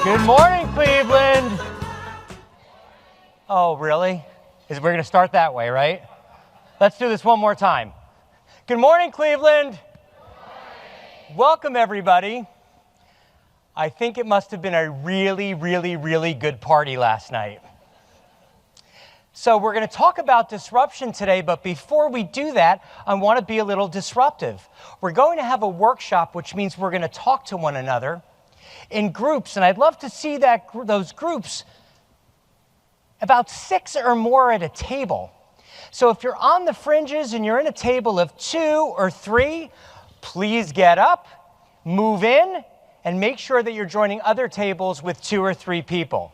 Good morning, Cleveland. Oh, really? We're going to start that way, right? Let's do this one more time. Good morning, Cleveland. Good morning. Welcome, everybody. I think it must have been a really, really, really good party last night. So we're going to talk about disruption today, but before we do that, I want to be a little disruptive. We're going to have a workshop, which means we're going to talk to one another in groups, and I'd love to see those groups about 6 or more at a table. So if you're on the fringes and you're in a table of 2 or 3, please get up, move in, and make sure that you're joining other tables with 2 or 3 people.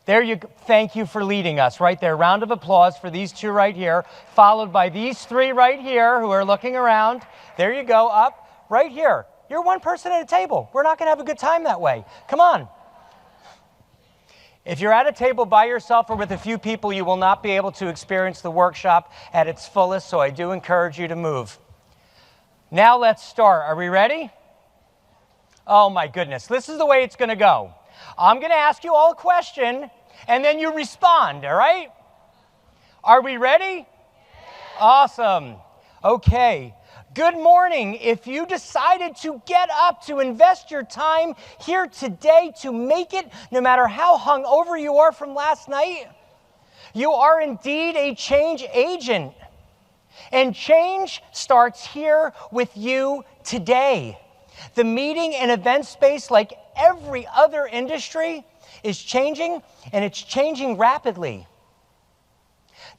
There you go. Thank you for leading us right there. Round of applause for these 2 right here, followed by these 3 right here who are looking around. There you go, up right here. You're one person at a table. We're not going to have a good time that way. Come on. If you're at a table by yourself or with a few people, you will not be able to experience the workshop at its fullest, so I do encourage you to move. Now let's start. Are we ready? Oh my goodness. This is the way it's going to go. I'm going to ask you all a question, and then you respond, all right? Are we ready? Yeah. Awesome. Okay. Good morning. If you decided to get up, to invest your time here today, to make it, no matter how hungover you are from last night, you are indeed a change agent. And change starts here with you today. The meeting and event space, like every other industry, is changing, and it's changing rapidly.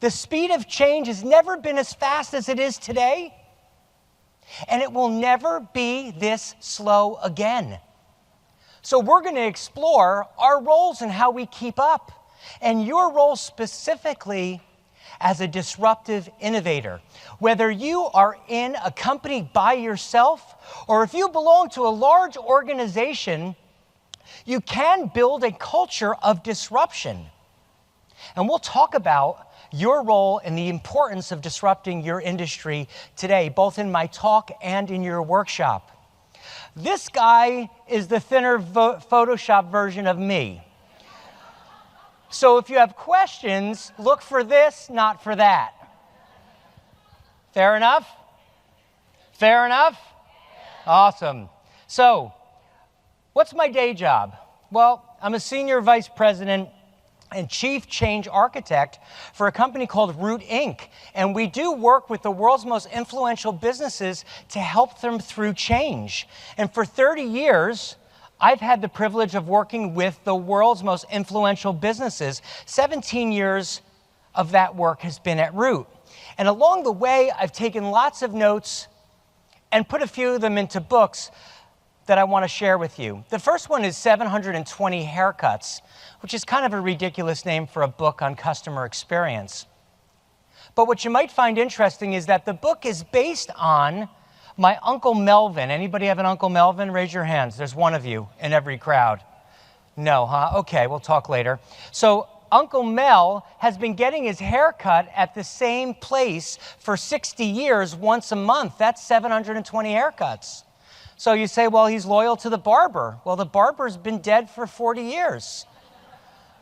The speed of change has never been as fast as it is today, and it will never be this slow again. So we're going to explore our roles and how we keep up, and your role specifically as a disruptive innovator. Whether you are in a company by yourself, or if you belong to a large organization, you can build a culture of disruption. And we'll talk about your role and the importance of disrupting your industry today, both in my talk and in your workshop. This guy is the thinner Photoshop version of me. So if you have questions, look for this, not for that. Fair enough? Fair enough? Awesome. So, what's my day job? Well, I'm a senior vice president and chief change architect for a company called Root Inc. And we do work with the world's most influential businesses to help them through change. And for 30 years, I've had the privilege of working with the world's most influential businesses. 17 years of that work has been at Root. And along the way, I've taken lots of notes and put a few of them into books that I want to share with you. The first one is 720 Haircuts, which is kind of a ridiculous name for a book on customer experience. But what you might find interesting is that the book is based on my Uncle Melvin. Anybody have an Uncle Melvin? Raise your hands. There's one of you in every crowd. No, huh? Okay, we'll talk later. So Uncle Mel has been getting his hair cut at the same place for 60 years, once a month. That's 720 haircuts. So you say, well, he's loyal to the barber. Well, the barber's been dead for 40 years.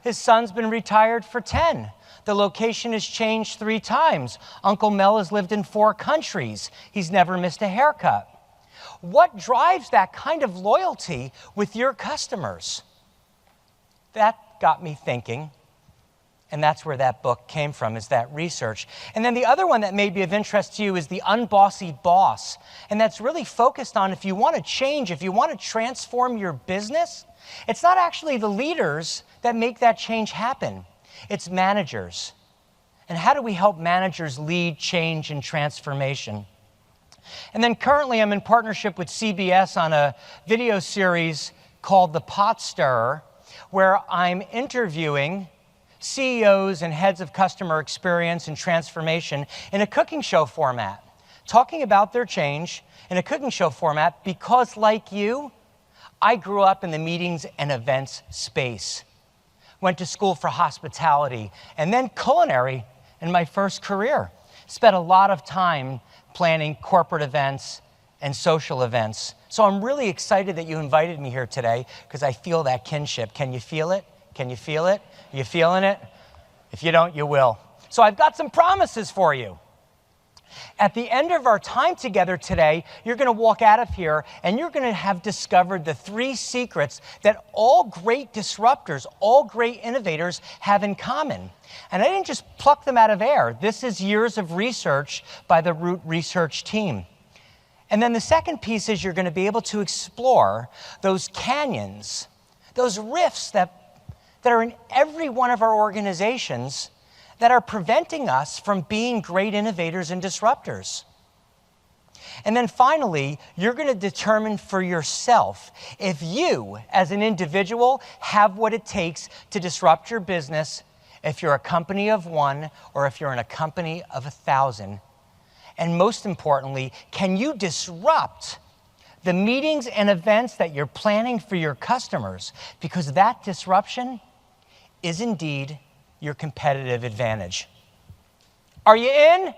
His son's been retired for 10. The location has changed 3 times. Uncle Mel has lived in 4 countries. He's never missed a haircut. What drives that kind of loyalty with your customers? That got me thinking, and that's where that book came from, is that research. And then the other one that may be of interest to you is The Unbossy Boss. And that's really focused on if you want to change, if you want to transform your business, it's not actually the leaders that make that change happen. It's managers. And how do we help managers lead change and transformation? And then currently I'm in partnership with CBS on a video series called The Pot Stirrer, where I'm interviewing CEOs and heads of customer experience and transformation in a cooking show format, talking about their change in a cooking show format because, like you, I grew up in the meetings and events space. Went to school for hospitality and then culinary in my first career. Spent a lot of time planning corporate events and social events. So I'm really excited that you invited me here today because I feel that kinship. Can you feel it? Can you feel it? Are you feeling it? If you don't, you will. So I've got some promises for you. At the end of our time together today, you're going to walk out of here and you're going to have discovered the 3 secrets that all great disruptors, all great innovators have in common. And I didn't just pluck them out of air. This is years of research by the Root Research team. And then the second piece is you're going to be able to explore those canyons, those rifts that are in every one of our organizations that are preventing us from being great innovators and disruptors. And then finally, you're going to determine for yourself if you, as an individual, have what it takes to disrupt your business, if you're a company of 1 or if you're in a company of 1,000. And most importantly, can you disrupt the meetings and events that you're planning for your customers? Because that disruption is indeed your competitive advantage. Are you in?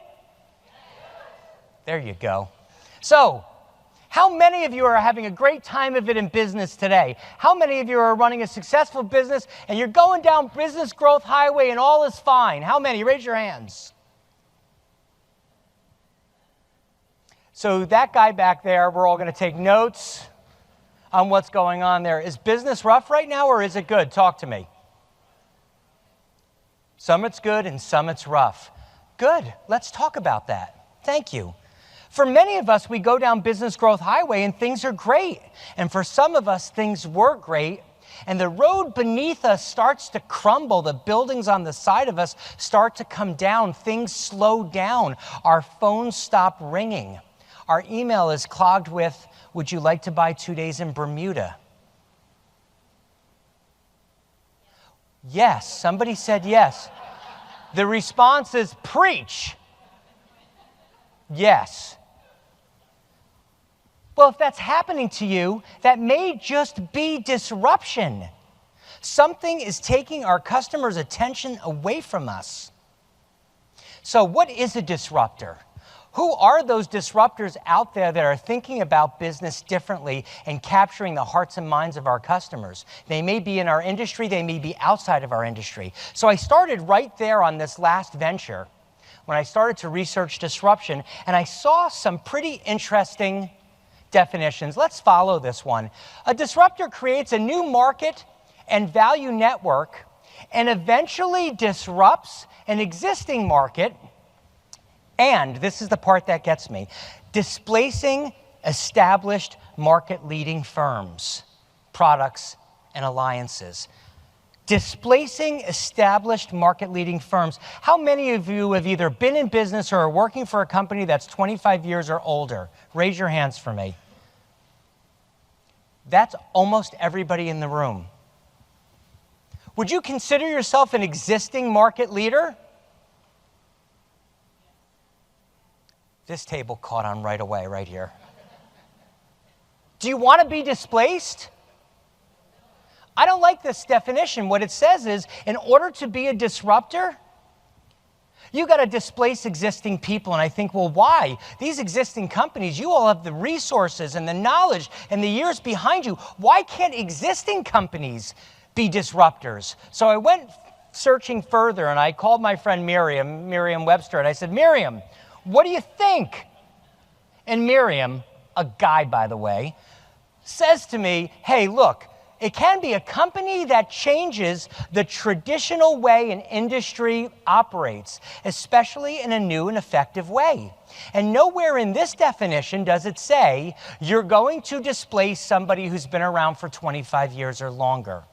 There you go. So, how many of you are having a great time of it in business today? How many of you are running a successful business and you're going down business growth highway and all is fine? How many? Raise your hands. So that guy back there, we're all going to take notes on what's going on there. Is business rough right now or is it good? Talk to me. Some it's good and some it's rough. Good. Let's talk about that. Thank you. For many of us, we go down business growth highway and things are great. And for some of us, things were great. And the road beneath us starts to crumble. The buildings on the side of us start to come down. Things slow down. Our phones stop ringing. Our email is clogged with, would you like to buy 2 days in Bermuda? Yes, somebody said yes. The response is preach. Yes. Well, if that's happening to you, that may just be disruption. Something is taking our customers' attention away from us. So what is a disruptor? Who are those disruptors out there that are thinking about business differently and capturing the hearts and minds of our customers? They may be in our industry, they may be outside of our industry. So I started right there on this last venture when I started to research disruption, and I saw some pretty interesting definitions. Let's follow this one. A disruptor creates a new market and value network and eventually disrupts an existing market. And this is the part that gets me, displacing established market-leading firms, products, and alliances. Displacing established market-leading firms. How many of you have either been in business or are working for a company that's 25 years or older? Raise your hands for me. That's almost everybody in the room. Would you consider yourself an existing market leader? This table caught on right away, right here. Do you want to be displaced? I don't like this definition. What it says is, in order to be a disruptor, you got to displace existing people. And I think, well, why? These existing companies, you all have the resources and the knowledge and the years behind you. Why can't existing companies be disruptors? So I went searching further, and I called my friend Miriam Webster, and I said, Miriam, what do you think? And Miriam, a guy, by the way, says to me, hey, look, it can be a company that changes the traditional way an industry operates, especially in a new and effective way. And nowhere in this definition does it say you're going to displace somebody who's been around for 25 years or longer.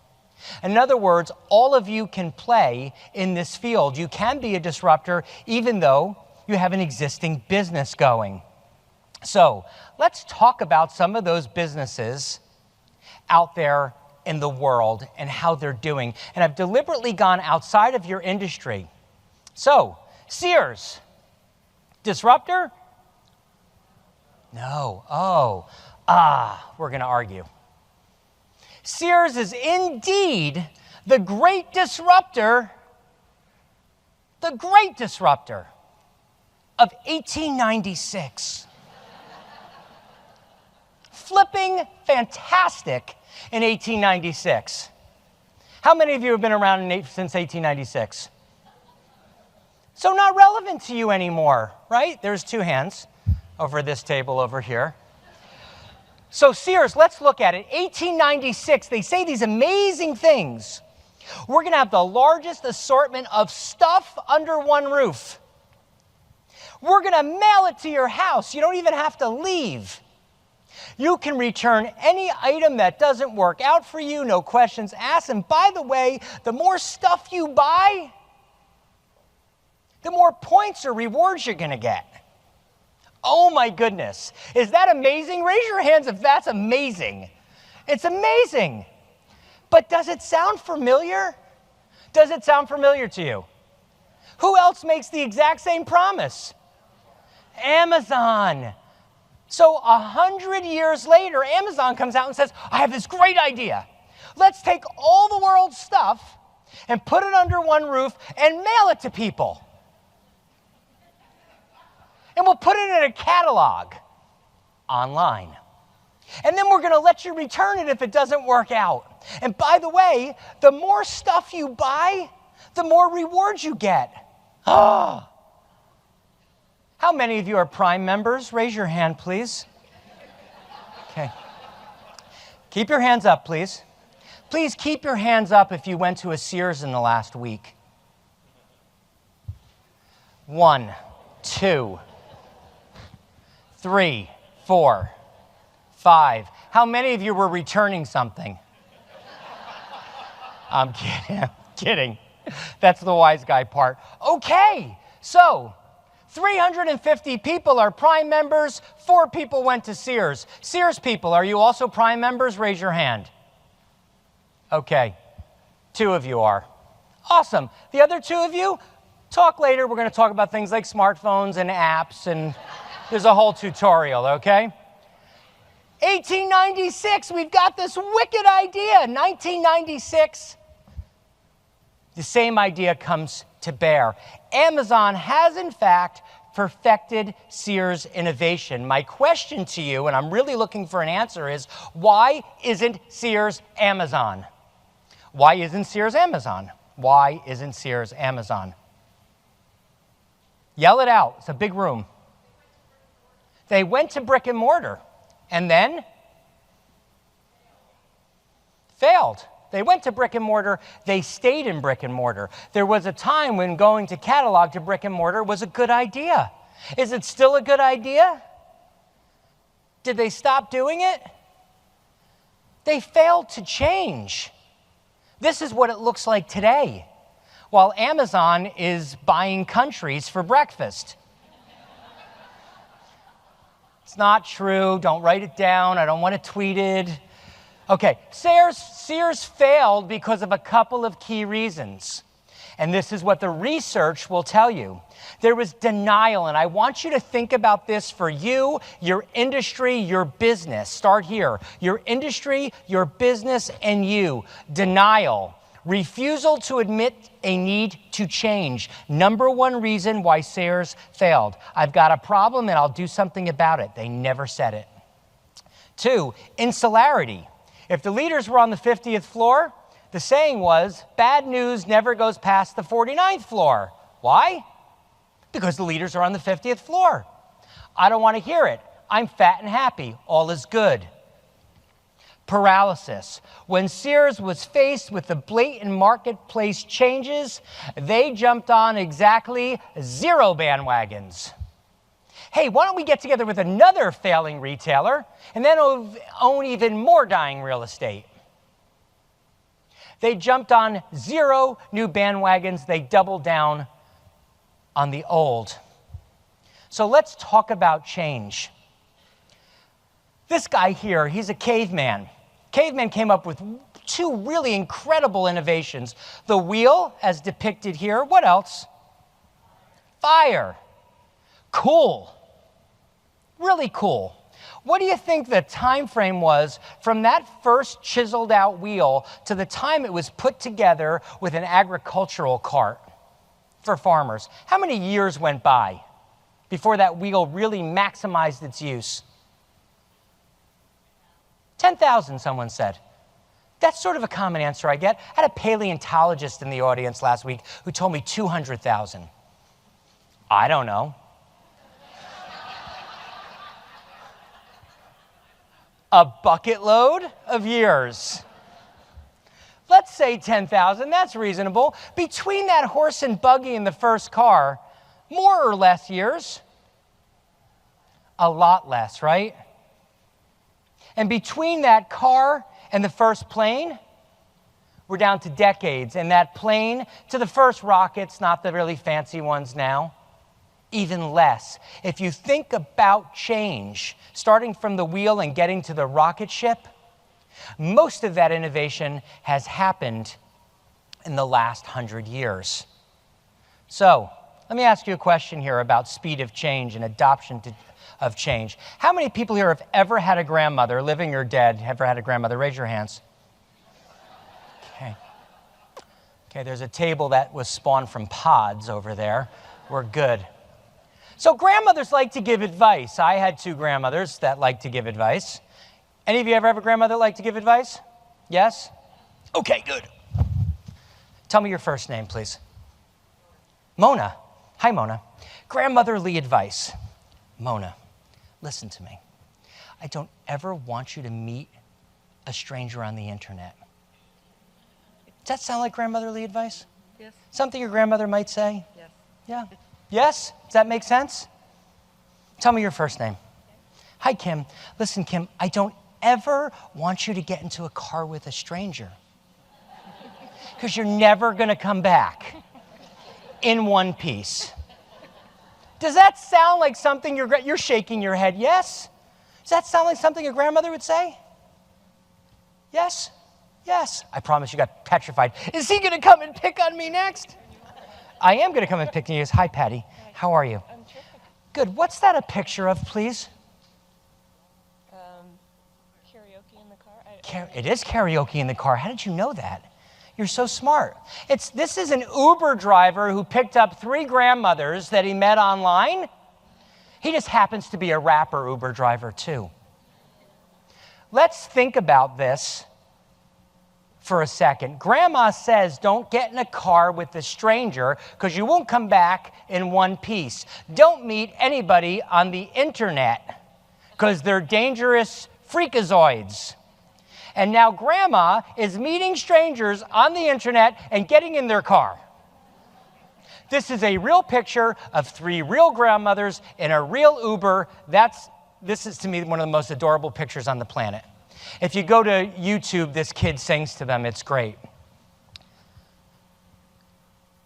In other words, all of you can play in this field. You can be a disruptor even though you have an existing business going. So let's talk about some of those businesses out there in the world and how they're doing. And I've deliberately gone outside of your industry. So, Sears, disruptor? No. We're going to argue. Sears is indeed the great disruptor of 1896. flipping fantastic in 1896. How many of you have been around since 1896? So not relevant to you anymore, right? There's 2 hands over this table over here. So Sears, let's look at it. 1896, they say these amazing things. We're going to have the largest assortment of stuff under one roof. We're going to mail it to your house. You don't even have to leave. You can return any item that doesn't work out for you, no questions asked. And by the way, the more stuff you buy, the more points or rewards you're going to get. Oh my goodness. Is that amazing? Raise your hands if that's amazing. It's amazing. But does it sound familiar? Does it sound familiar to you? Who else makes the exact same promise? Amazon. So 100 years later, Amazon comes out and says, I have this great idea. Let's take all the world's stuff and put it under one roof and mail it to people. And we'll put it in a catalog online. And then we're going to let you return it if it doesn't work out. And by the way, the more stuff you buy, the more rewards you get. Oh. How many of you are Prime members? Raise your hand, please. Okay. Keep your hands up, please. Please keep your hands up if you went to a Sears in the last week. 1, 2, 3, 4, 5. How many of you were returning something? I'm kidding. That's the wise guy part. Okay, so 350 people are Prime members. 4 people went to Sears. Sears people, are you also Prime members? Raise your hand. Okay, 2 of you are. Awesome. The other 2 of you, talk later. We're going to talk about things like smartphones and apps, and there's a whole tutorial, okay? 1896, we've got this wicked idea. 1996, the same idea comes to bear. Amazon has, in fact, perfected Sears innovation. My question to you, and I'm really looking for an answer, is why isn't Sears Amazon? Why isn't Sears Amazon? Why isn't Sears Amazon? Yell it out. It's a big room. They went to brick and mortar and then failed. They went to brick and mortar. They stayed in brick and mortar. There was a time when going to catalog to brick and mortar was a good idea. Is it still a good idea? Did they stop doing it? They failed to change. This is what it looks like today, while Amazon is buying countries for breakfast. It's not true. Don't write it down. I don't want it tweeted. Okay, Sears failed because of a couple of key reasons. And this is what the research will tell you. There was denial, and I want you to think about this for you, your industry, your business. Start here. Your industry, your business, and you. Denial. Refusal to admit a need to change. Number 1 reason why Sears failed. I've got a problem and I'll do something about it. They never said it. 2, insularity. If the leaders were on the 50th floor, the saying was, bad news never goes past the 49th floor. Why? Because the leaders are on the 50th floor. I don't want to hear it. I'm fat and happy. All is good. Paralysis. When Sears was faced with the blatant marketplace changes, they jumped on exactly 0 bandwagons. Hey, why don't we get together with another failing retailer and then own even more dying real estate? They jumped on 0 new bandwagons. They doubled down on the old. So let's talk about change. This guy here, he's a caveman. Caveman came up with 2 really incredible innovations. The wheel, as depicted here. What else? Fire. Cool. Really cool. What do you think the time frame was from that first chiseled out wheel to the time it was put together with an agricultural cart for farmers? How many years went by before that wheel really maximized its use? 10,000, someone said. That's sort of a common answer I get. I had a paleontologist in the audience last week who told me 200,000. I don't know. A bucket load of years. Let's say 10,000, that's reasonable. Between that horse and buggy and the first car, more or less years. A lot less, right? And between that car and the first plane, we're down to decades. And that plane to the first rockets, not the really fancy ones now, even less. If you think about change, starting from the wheel and getting to the rocket ship, most of that innovation has happened in the last 100 years. So, let me ask you a question here about speed of change and adoption of change. How many people here have ever had a grandmother, living or dead, ever had a grandmother? Raise your hands. Okay. Okay, there's a table that was spawned from pods over there. We're good. So grandmothers like to give advice. I had 2 grandmothers that like to give advice. Any of you ever have a grandmother that like to give advice? Yes? Okay, good. Tell me your first name, please. Mona. Hi, Mona. Grandmotherly advice. Mona, listen to me. I don't ever want you to meet a stranger on the internet. Does that sound like grandmotherly advice? Yes. Something your grandmother might say? Yes. Yeah. Yes? Does that make sense? Tell me your first name. Hi, Kim. Listen, Kim, I don't ever want you to get into a car with a stranger because you're never going to come back in one piece. Does that sound like something you're shaking your head? Yes? Does that sound like something a grandmother would say? Yes? Yes. I promise you got petrified. Is he going to come and pick on me next? I am going to come and pick on you. Hi, Patty. How are you? I'm terrific. Good. What's that a picture of, please? Karaoke in the car. It is karaoke in the car. How did you know that? You're so smart. This is an Uber driver who picked up 3 grandmothers that he met online. He just happens to be a rapper Uber driver, too. Let's think about this for a second. Grandma says don't get in a car with a stranger because you won't come back in one piece. Don't meet anybody on the internet because they're dangerous freakazoids. And now grandma is meeting strangers on the internet and getting in their car. This is a real picture of 3 real grandmothers in a real Uber. This is, to me, one of the most adorable pictures on the planet. If you go to YouTube, this kid sings to them. It's great.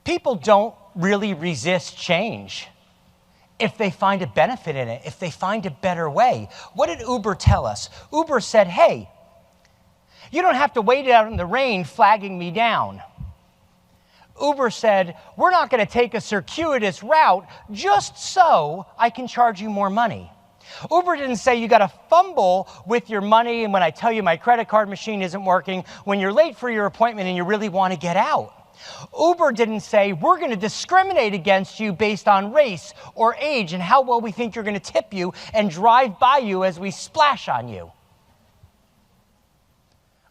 People don't really resist change if they find a benefit in it, if they find a better way. What did Uber tell us? Uber said, hey, you don't have to wait out in the rain flagging me down. Uber said, we're not going to take a circuitous route just so I can charge you more money. Uber didn't say you got to fumble with your money and when I tell you my credit card machine isn't working, when you're late for your appointment and you really want to get out. Uber didn't say we're going to discriminate against you based on race or age and how well we think you're going to tip you and drive by you as we splash on you.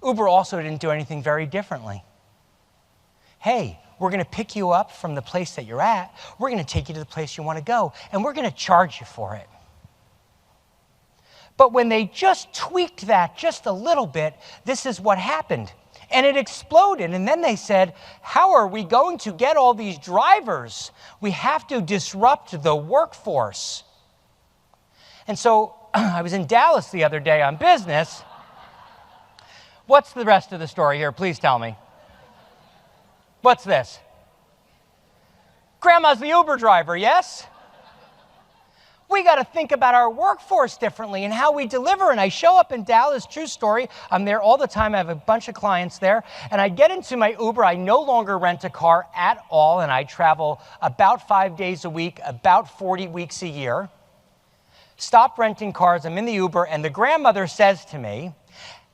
Uber also didn't do anything very differently. Hey, we're going to pick you up from the place that you're at. We're going to take you to the place you want to go, and we're going to charge you for it. But when they just tweaked that just a little bit, this is what happened. And it exploded. And then they said, how are we going to get all these drivers? We have to disrupt the workforce. And so I was in Dallas the other day on business. What's the rest of the story here? Please tell me. What's this? Grandma's the Uber driver, yes? We got to think about our workforce differently and how we deliver. And I show up in Dallas, true story. I'm there all the time. I have a bunch of clients there. And I get into my Uber. I no longer rent a car at all. And I travel about 5 days a week, about 40 weeks a year. Stop renting cars. I'm in the Uber. And the grandmother says to me,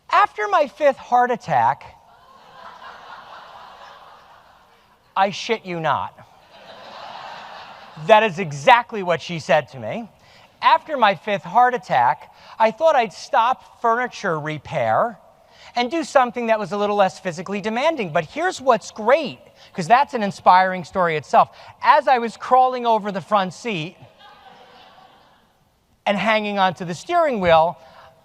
after my 5th heart attack, I shit you not. That is exactly what she said to me. After my 5th heart attack, I thought I'd stop furniture repair and do something that was a little less physically demanding. But here's what's great, because that's an inspiring story itself. As I was crawling over the front seat and hanging onto the steering wheel,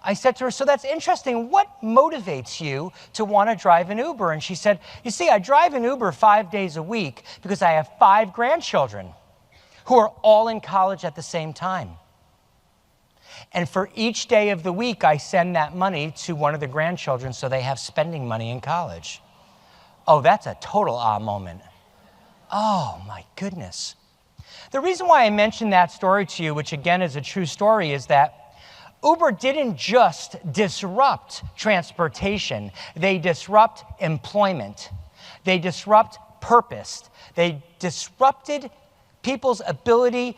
I said to her, so that's interesting. What motivates you to want to drive an Uber? And she said, you see, I drive an Uber 5 days a week because I have 5 grandchildren who are all in college at the same time. And for each day of the week, I send that money to one of the grandchildren so they have spending money in college. Oh, that's a total ah moment. Oh, my goodness. The reason why I mentioned that story to you, which again is a true story, is that Uber didn't just disrupt transportation. They disrupt employment. They disrupt purpose. They disrupted people's ability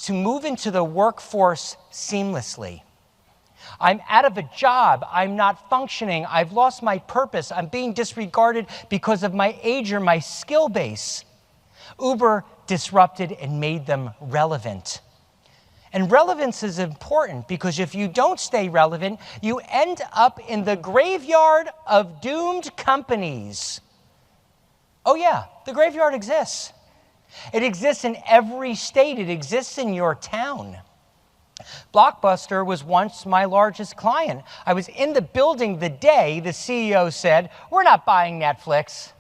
to move into the workforce seamlessly. I'm out of a job. I'm not functioning. I've lost my purpose. I'm being disregarded because of my age or my skill base. Uber disrupted and made them relevant. And relevance is important because if you don't stay relevant, you end up in the graveyard of doomed companies. Oh yeah, the graveyard exists. It exists in every state. It exists in your town. Blockbuster was once my largest client. I was in the building the day the CEO said, we're not buying Netflix.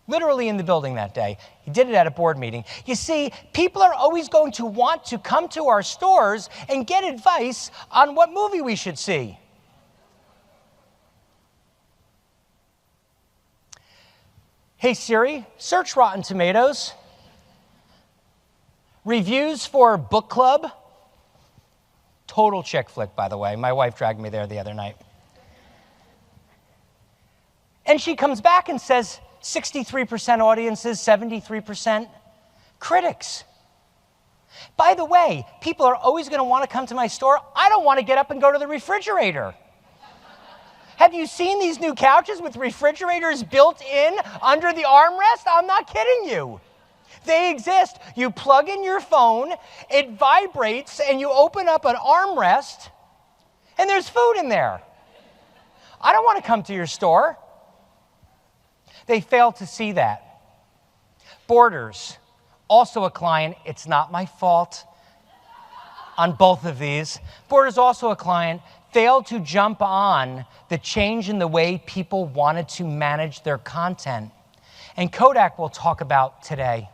Literally in the building that day. He did it at a board meeting. You see, people are always going to want to come to our stores and get advice on what movie we should see. Hey Siri, search Rotten Tomatoes. Reviews for book club. Total chick flick, by the way. My wife dragged me there the other night. And she comes back and says, 63% audiences, 73% critics. By the way, people are always going to want to come to my store. I don't want to get up and go to the refrigerator. Have you seen these new couches with refrigerators built in under the armrest? I'm not kidding you. They exist. You plug in your phone, it vibrates, and you open up an armrest, and there's food in there. I don't want to come to your store. They fail to see that. Borders, also a client. It's not my fault on both of these. Borders, also a client, failed to jump on the change in the way people wanted to manage their content. And Kodak we'll talk about today.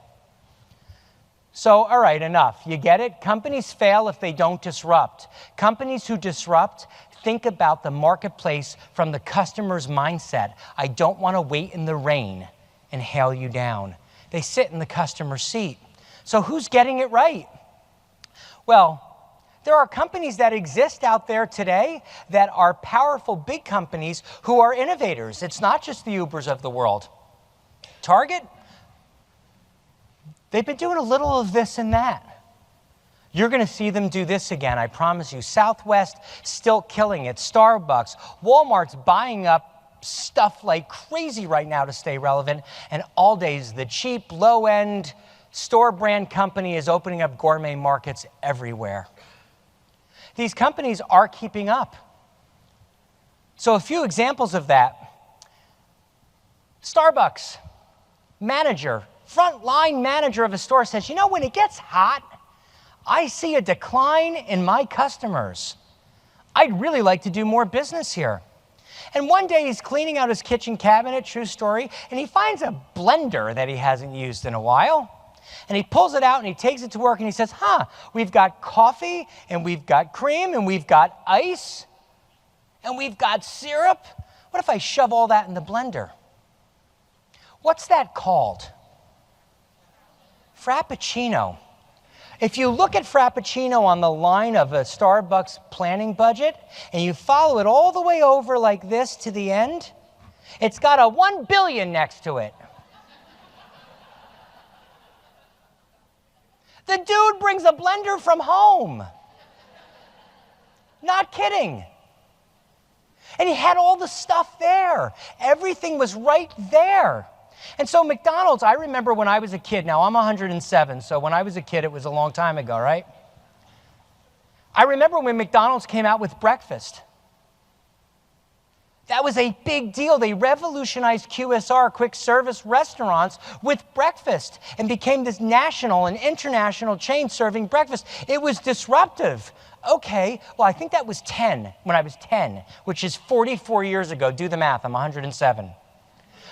So, all right, enough. You get it? Companies fail if they don't disrupt. Companies who disrupt think about the marketplace from the customer's mindset. I don't want to wait in the rain and hail you down. They sit in the customer's seat. So who's getting it right? Well, there are companies that exist out there today that are powerful big companies who are innovators. It's not just the Ubers of the world. Target, they've been doing a little of this and that. You're going to see them do this again, I promise you. Southwest, still killing it. Starbucks, Walmart's buying up stuff like crazy right now to stay relevant. And Aldi's, the cheap, low-end store brand company, is opening up gourmet markets everywhere. These companies are keeping up. So a few examples of that. Starbucks manager, frontline manager of a store says, you know, when it gets hot, I see a decline in my customers. I'd really like to do more business here. And one day he's cleaning out his kitchen cabinet, true story, and he finds a blender that he hasn't used in a while. And he pulls it out and he takes it to work and he says, we've got coffee and we've got cream and we've got ice and we've got syrup. What if I shove all that in the blender? What's that called? Frappuccino. If you look at Frappuccino on the line of a Starbucks planning budget and you follow it all the way over like this to the end, it's got a 1 billion next to it. The dude brings a blender from home. Not kidding. And he had all the stuff there. Everything was right there. And so McDonald's, I remember when I was a kid, now I'm 107, so when I was a kid, it was a long time ago, right? I remember when McDonald's came out with breakfast. That was a big deal. They revolutionized QSR, quick service restaurants, with breakfast and became this national and international chain serving breakfast. It was disruptive. Okay, well, I think that was 10, when I was 10, which is 44 years ago. Do the math, I'm 107.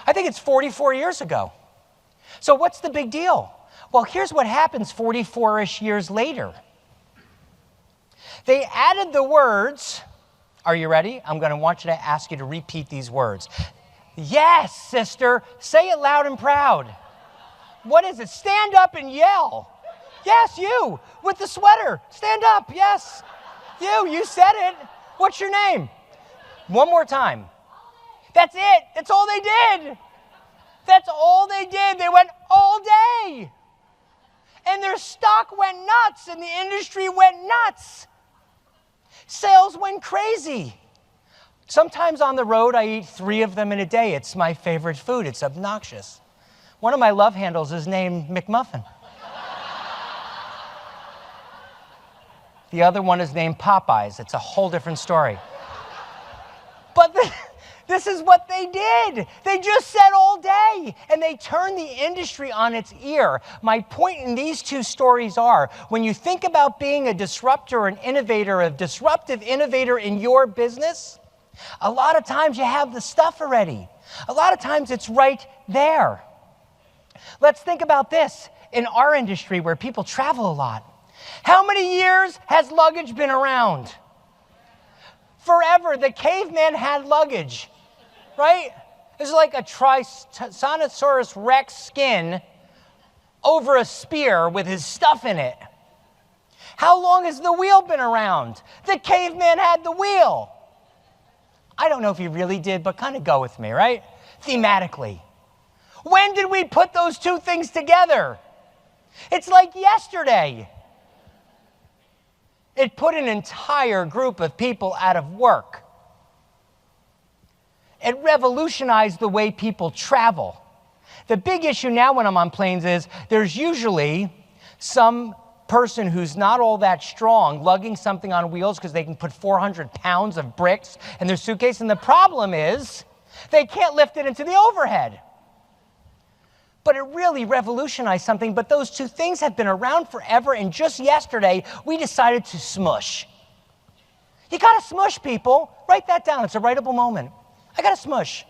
I think it's 44 years ago. So what's the big deal? Well, here's what happens 44-ish years later. They added the words. Are you ready? I'm going to want you to ask you to repeat these words. Yes, sister. Say it loud and proud. What is it? Stand up and yell. Yes, you. With the sweater. Stand up. Yes. You said it. What's your name? One more time. That's it. That's all they did. That's all they did. They went all day. And their stock went nuts and the industry went nuts. Sales went crazy. Sometimes on the road, I eat 3 of them in a day. It's my favorite food. It's obnoxious. One of my love handles is named McMuffin. The other one is named Popeyes. It's a whole different story. But this is what they did. They just said all day, and they turned the industry on its ear. My point in these 2 stories are, when you think about being a disruptor, an innovator, a disruptive innovator in your business, a lot of times you have the stuff already. A lot of times it's right there. Let's think about this in our industry where people travel a lot. How many years has luggage been around? Forever. The caveman had luggage. Right? It's like a Tyrannosaurus Rex skin over a spear with his stuff in it. How long has the wheel been around? The caveman had the wheel. I don't know if he really did, but kind of go with me, right? Thematically. When did we put those 2 things together? It's like yesterday. It put an entire group of people out of work. It revolutionized the way people travel. The big issue now when I'm on planes is there's usually some person who's not all that strong lugging something on wheels because they can put 400 pounds of bricks in their suitcase. And the problem is they can't lift it into the overhead. But it really revolutionized something. But those 2 things have been around forever. And just yesterday, we decided to smush. You got to smush, people. Write that down. It's a writable moment. I got to smush.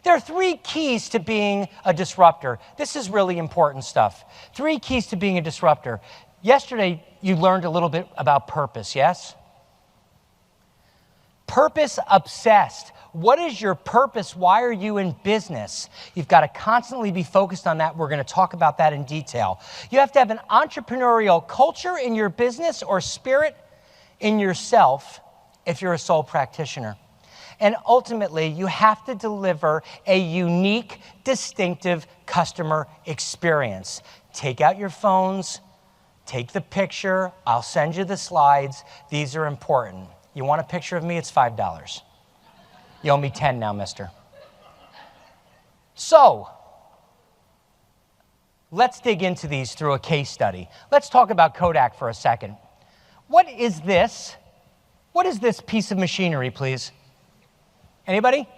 There are 3 keys to being a disruptor. This is really important stuff. 3 keys to being a disruptor. Yesterday, you learned a little bit about purpose, yes? Purpose obsessed. What is your purpose? Why are you in business? You've got to constantly be focused on that. We're going to talk about that in detail. You have to have an entrepreneurial culture in your business or spirit in yourself if you're a sole practitioner. And ultimately, you have to deliver a unique, distinctive customer experience. Take out your phones, take the picture, I'll send you the slides. These are important. You want a picture of me? It's $5. You owe me 10 now, mister. So, let's dig into these through a case study. Let's talk about Kodak for a second. What is this? What is this piece of machinery, please? Anybody?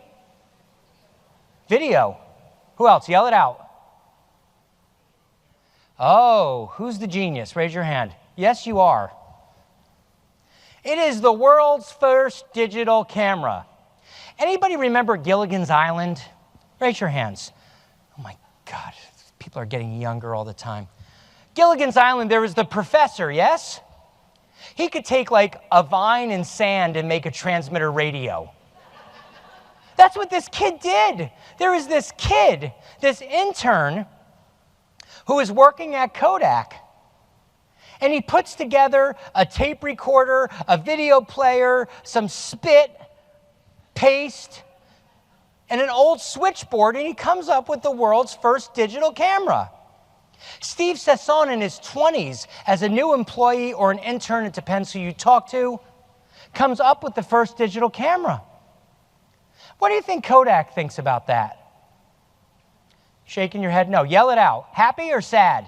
Video. Who else? Yell it out. Oh, who's the genius? Raise your hand. Yes, you are. It is the world's first digital camera. Anybody remember Gilligan's Island? Raise your hands. Oh my God, people are getting younger all the time. Gilligan's Island, there was the professor, yes? He could take like a vine and sand and make a transmitter radio. That's what this kid did. There was this kid, this intern, who was working at Kodak. And he puts together a tape recorder, a video player, some spit, paste, and an old switchboard, and he comes up with the world's first digital camera. Steve Sasson in his 20s, as a new employee or an intern, it depends who you talk to, comes up with the first digital camera. What do you think Kodak thinks about that? Shaking your head? No. Yell it out. Happy or sad?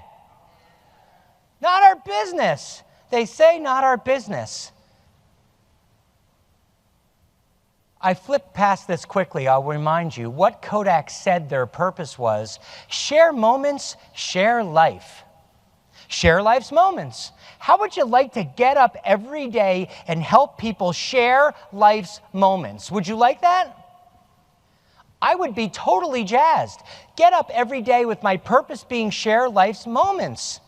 Not our business. They say not our business. I flipped past this quickly. I'll remind you what Kodak said their purpose was. Share moments, share life. Share life's moments. How would you like to get up every day and help people share life's moments? Would you like that? I would be totally jazzed. Get up every day with my purpose being share life's moments.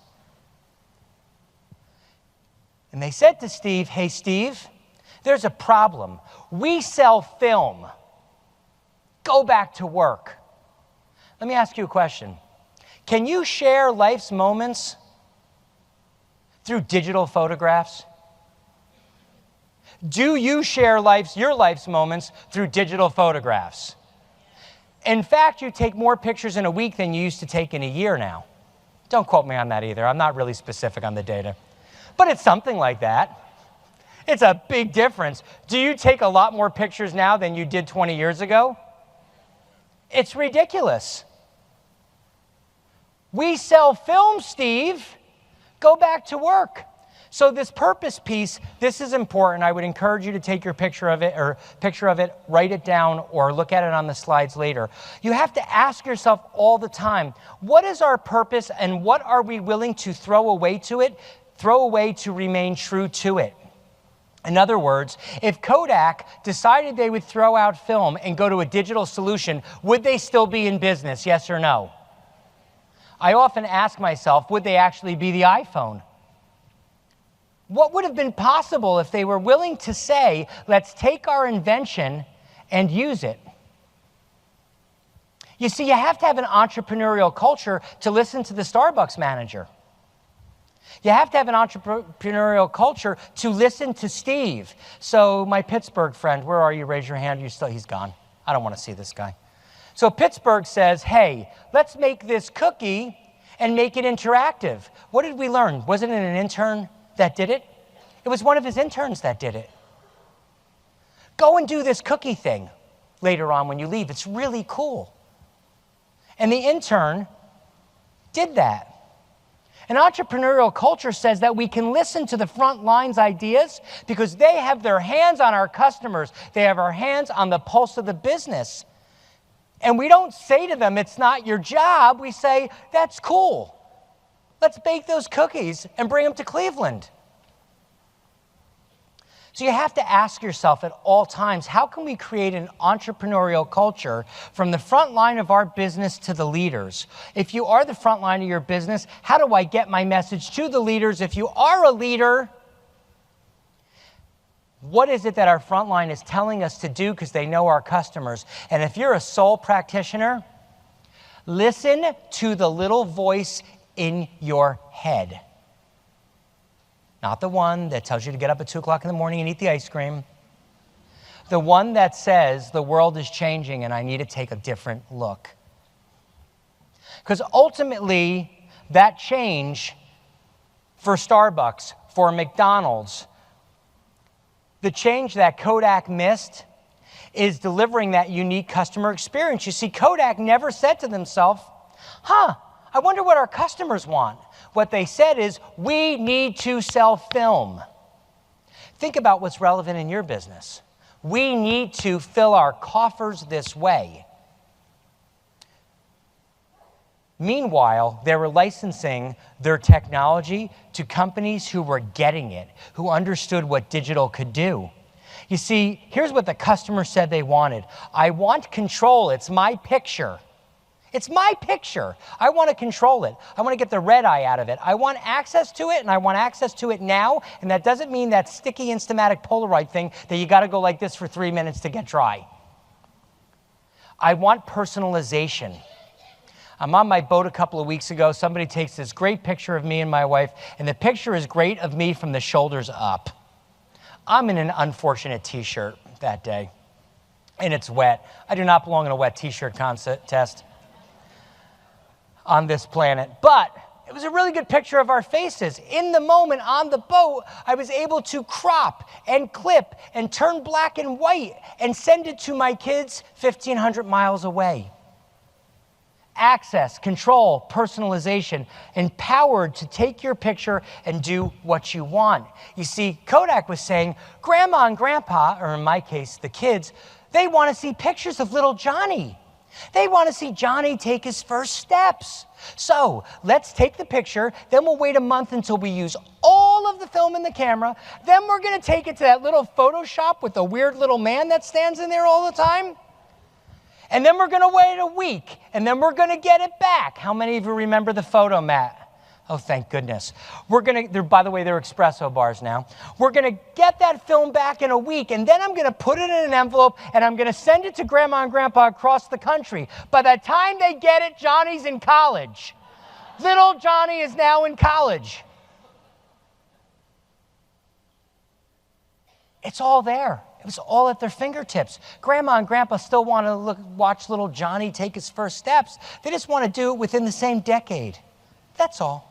And they said to Steve, hey, Steve, there's a problem. We sell film. Go back to work. Let me ask you a question. Can you share life's moments through digital photographs? Do you share your life's moments through digital photographs? In fact, you take more pictures in a week than you used to take in a year now. Don't quote me on that either. I'm not really specific on the data. But it's something like that. It's a big difference. Do you take a lot more pictures now than you did 20 years ago? It's ridiculous. We sell film, Steve. Go back to work. So this purpose piece, this is important. I would encourage you to take your picture of it, write it down, or look at it on the slides later. You have to ask yourself all the time, what is our purpose and what are we willing to throw away to remain true to it? In other words, if Kodak decided they would throw out film and go to a digital solution, would they still be in business, yes or no? I often ask myself, would they actually be the iPhone? What would have been possible if they were willing to say, let's take our invention and use it? You see, you have to have an entrepreneurial culture to listen to the Starbucks manager. You have to have an entrepreneurial culture to listen to Steve. So my Pittsburgh friend, where are you? Raise your hand. He's gone. I don't want to see this guy. So Pittsburgh says, hey, let's make this cookie and make it interactive. What did we learn? Wasn't it an intern that did it? It was one of his interns that did it. Go and do this cookie thing later on when you leave. It's really cool. And the intern did that. An entrepreneurial culture says that we can listen to the front lines ideas because they have their hands on our customers. They have our hands on the pulse of the business. And we don't say to them, it's not your job. We say, that's cool. Let's bake those cookies and bring them to Cleveland. So you have to ask yourself at all times, how can we create an entrepreneurial culture from the front line of our business to the leaders? If you are the front line of your business, how do I get my message to the leaders? If you are a leader, what is it that our front line is telling us to do because they know our customers? And if you're a sole practitioner, listen to the little voice in your head. Not the one that tells you to get up at 2 o'clock in the morning and eat the ice cream. The one that says the world is changing and I need to take a different look. Because ultimately, that change for Starbucks, for McDonald's, the change that Kodak missed is delivering that unique customer experience. You see, Kodak never said to themselves, I wonder what our customers want. What they said is, we need to sell film. Think about what's relevant in your business. We need to fill our coffers this way. Meanwhile, they were licensing their technology to companies who were getting it, who understood what digital could do. You see, here's what the customer said they wanted. I want control. It's my picture. It's my picture. I want to control it. I want to get the red eye out of it. I want access to it, and I want access to it now. And that doesn't mean that sticky Instamatic Polaroid thing that you got to go like this for 3 minutes to get dry. I want personalization. I'm on my boat a couple of weeks ago. Somebody takes this great picture of me and my wife, and the picture is great of me from the shoulders up. I'm in an unfortunate T-shirt that day, and it's wet. I do not belong in a wet T-shirt contest on this planet, but it was a really good picture of our faces. In the moment on the boat, I was able to crop and clip and turn black and white and send it to my kids 1,500 miles away. access, control, personalization, empowered to take your picture and do what you want. You see, Kodak was saying, Grandma and Grandpa, or in my case, the kids, they want to see pictures of little Johnny. They want to see Johnny take his first steps. So let's take the picture, then we'll wait a month until we use all of the film in the camera, then we're going to take it to that little photo shop with the weird little man that stands in there all the time. And then we're going to wait a week, and then we're going to get it back. How many of you remember the photo mat? Oh, thank goodness. By the way, they're espresso bars now. We're going to get that film back in a week, and then I'm going to put it in an envelope, and I'm going to send it to Grandma and Grandpa across the country. By the time they get it, Johnny's in college. Little Johnny is now in college. It's all there. It was all at their fingertips. Grandma and Grandpa still want to watch little Johnny take his first steps. They just want to do it within the same decade. That's all.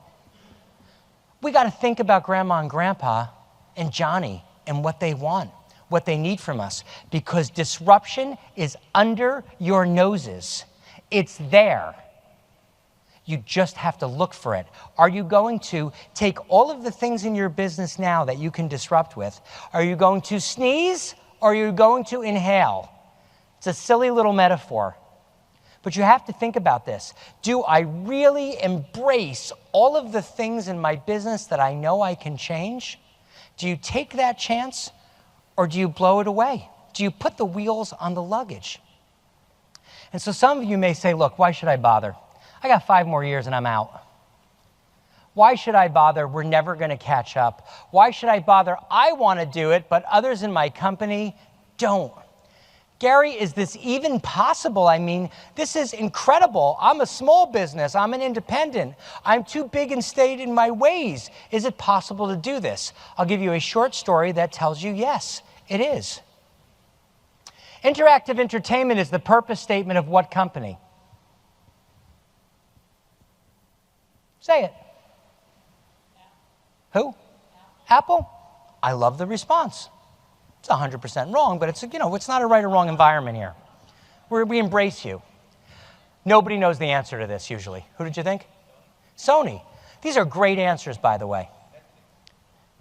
We got to think about Grandma and Grandpa and Johnny and what they want, what they need from us, because disruption is under your noses. It's there. You just have to look for it. Are you going to take all of the things in your business now that you can disrupt with? Are you going to sneeze or are you going to inhale? It's a silly little metaphor. But you have to think about this. Do I really embrace all of the things in my business that I know I can change? Do you take that chance or do you blow it away? Do you put the wheels on the luggage? And so some of you may say, look, why should I bother? I got 5 more years and I'm out. Why should I bother? We're never going to catch up. Why should I bother? I want to do it, but others in my company don't. Gary, is this even possible? I mean, this is incredible. I'm a small business. I'm an independent. I'm too big and stayed in my ways. Is it possible to do this? I'll give you a short story that tells you yes, it is. Interactive entertainment is the purpose statement of what company? Say it. Who? Apple? I love the response. It's 100% wrong, but it's not a right or wrong environment here. We embrace you. Nobody knows the answer to this usually. Who did you think? Sony. These are great answers, by the way.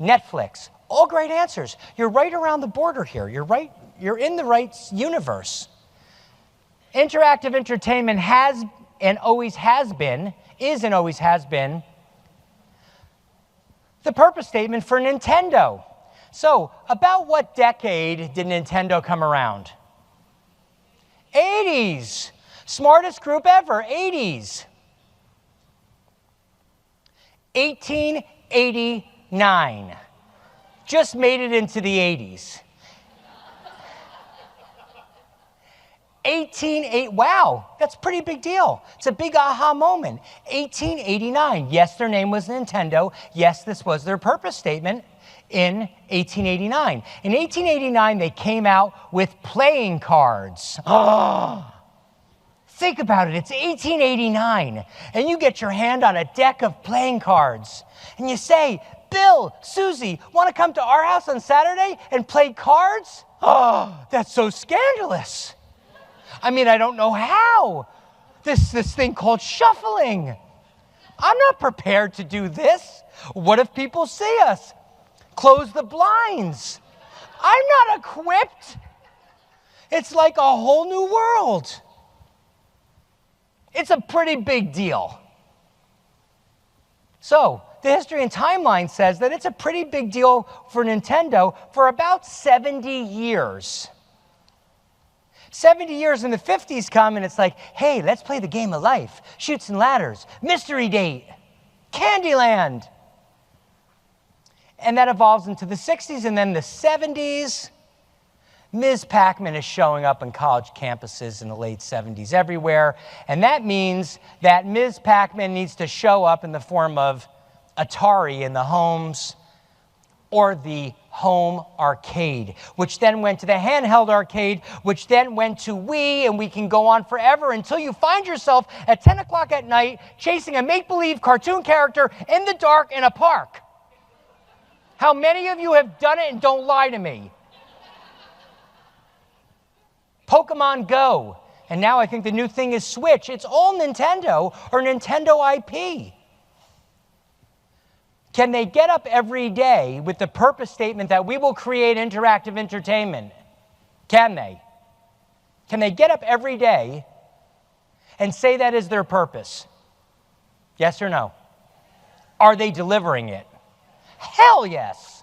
Netflix. All great answers. You're right around the border here. You're in the right universe. Interactive entertainment has and always has been, is and always has been, the purpose statement for Nintendo. So, about what decade did Nintendo come around? 80s. Smartest group ever, 80s. 1889. Just made it into the 80s. 1880, wow, that's a pretty big deal. It's a big aha moment. 1889, yes, their name was Nintendo. Yes, this was their purpose statement in 1889. In 1889, they came out with playing cards. Oh, think about it, it's 1889, and you get your hand on a deck of playing cards, and you say, Bill, Susie, want to come to our house on Saturday and play cards? Oh, that's so scandalous. I mean, I don't know how. This thing called shuffling. I'm not prepared to do this. What if people see us? Close the blinds. I'm not equipped. It's like a whole new world. It's a pretty big deal. So, the history and timeline says that it's a pretty big deal for Nintendo for about 70 years. 70 years in the 50s come and it's like, hey, let's play the game of life. Chutes and ladders, mystery date, Candyland. And that evolves into the 60s and then the 70s. Ms. Pac-Man is showing up on college campuses in the late 70s everywhere. And that means that Ms. Pac-Man needs to show up in the form of Atari in the homes or the home arcade, which then went to the handheld arcade, which then went to Wii, and we can go on forever until you find yourself at 10 o'clock at night chasing a make-believe cartoon character in the dark in a park. How many of you have done it and don't lie to me? Pokemon Go. And now I think the new thing is Switch. It's all Nintendo or Nintendo IP. Can they get up every day with the purpose statement that we will create interactive entertainment? Can they? Can they get up every day and say that is their purpose? Yes or no? Are they delivering it? Hell yes.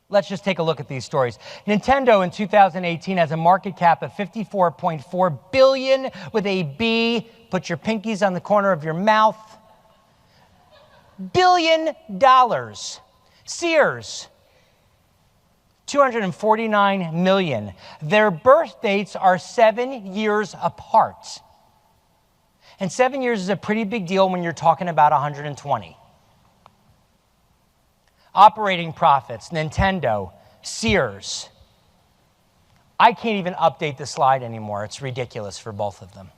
Let's just take a look at these stories. Nintendo in 2018 has a market cap of $54.4 billion with a B. Put your pinkies on the corner of your mouth. $billion. Sears, $249 million. Their birth dates are 7 years apart. And 7 years is a pretty big deal when you're talking about 120. Operating profits, Nintendo, Sears. I can't even update the slide anymore. It's ridiculous for both of them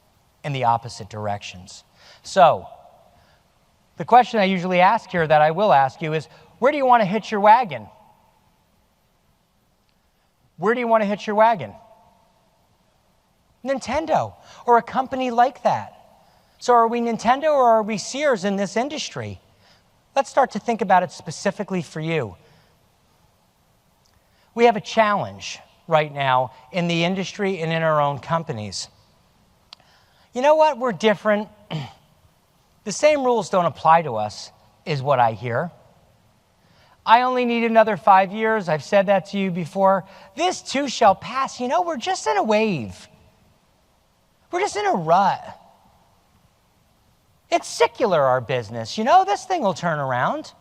in the opposite directions. So, the question I usually ask here that I will ask you is, where do you want to hitch your wagon? Where do you want to hitch your wagon? Nintendo, or a company like that. So are we Nintendo or are we Sears in this industry? Let's start to think about it specifically for you. We have a challenge right now in the industry and in our own companies. You know what? We're different. The same rules don't apply to us, is what I hear. I only need another 5 years. I've said that to you before. This too shall pass. You know, we're just in a wave. We're just in a rut. It's secular, our business. You know, this thing will turn around.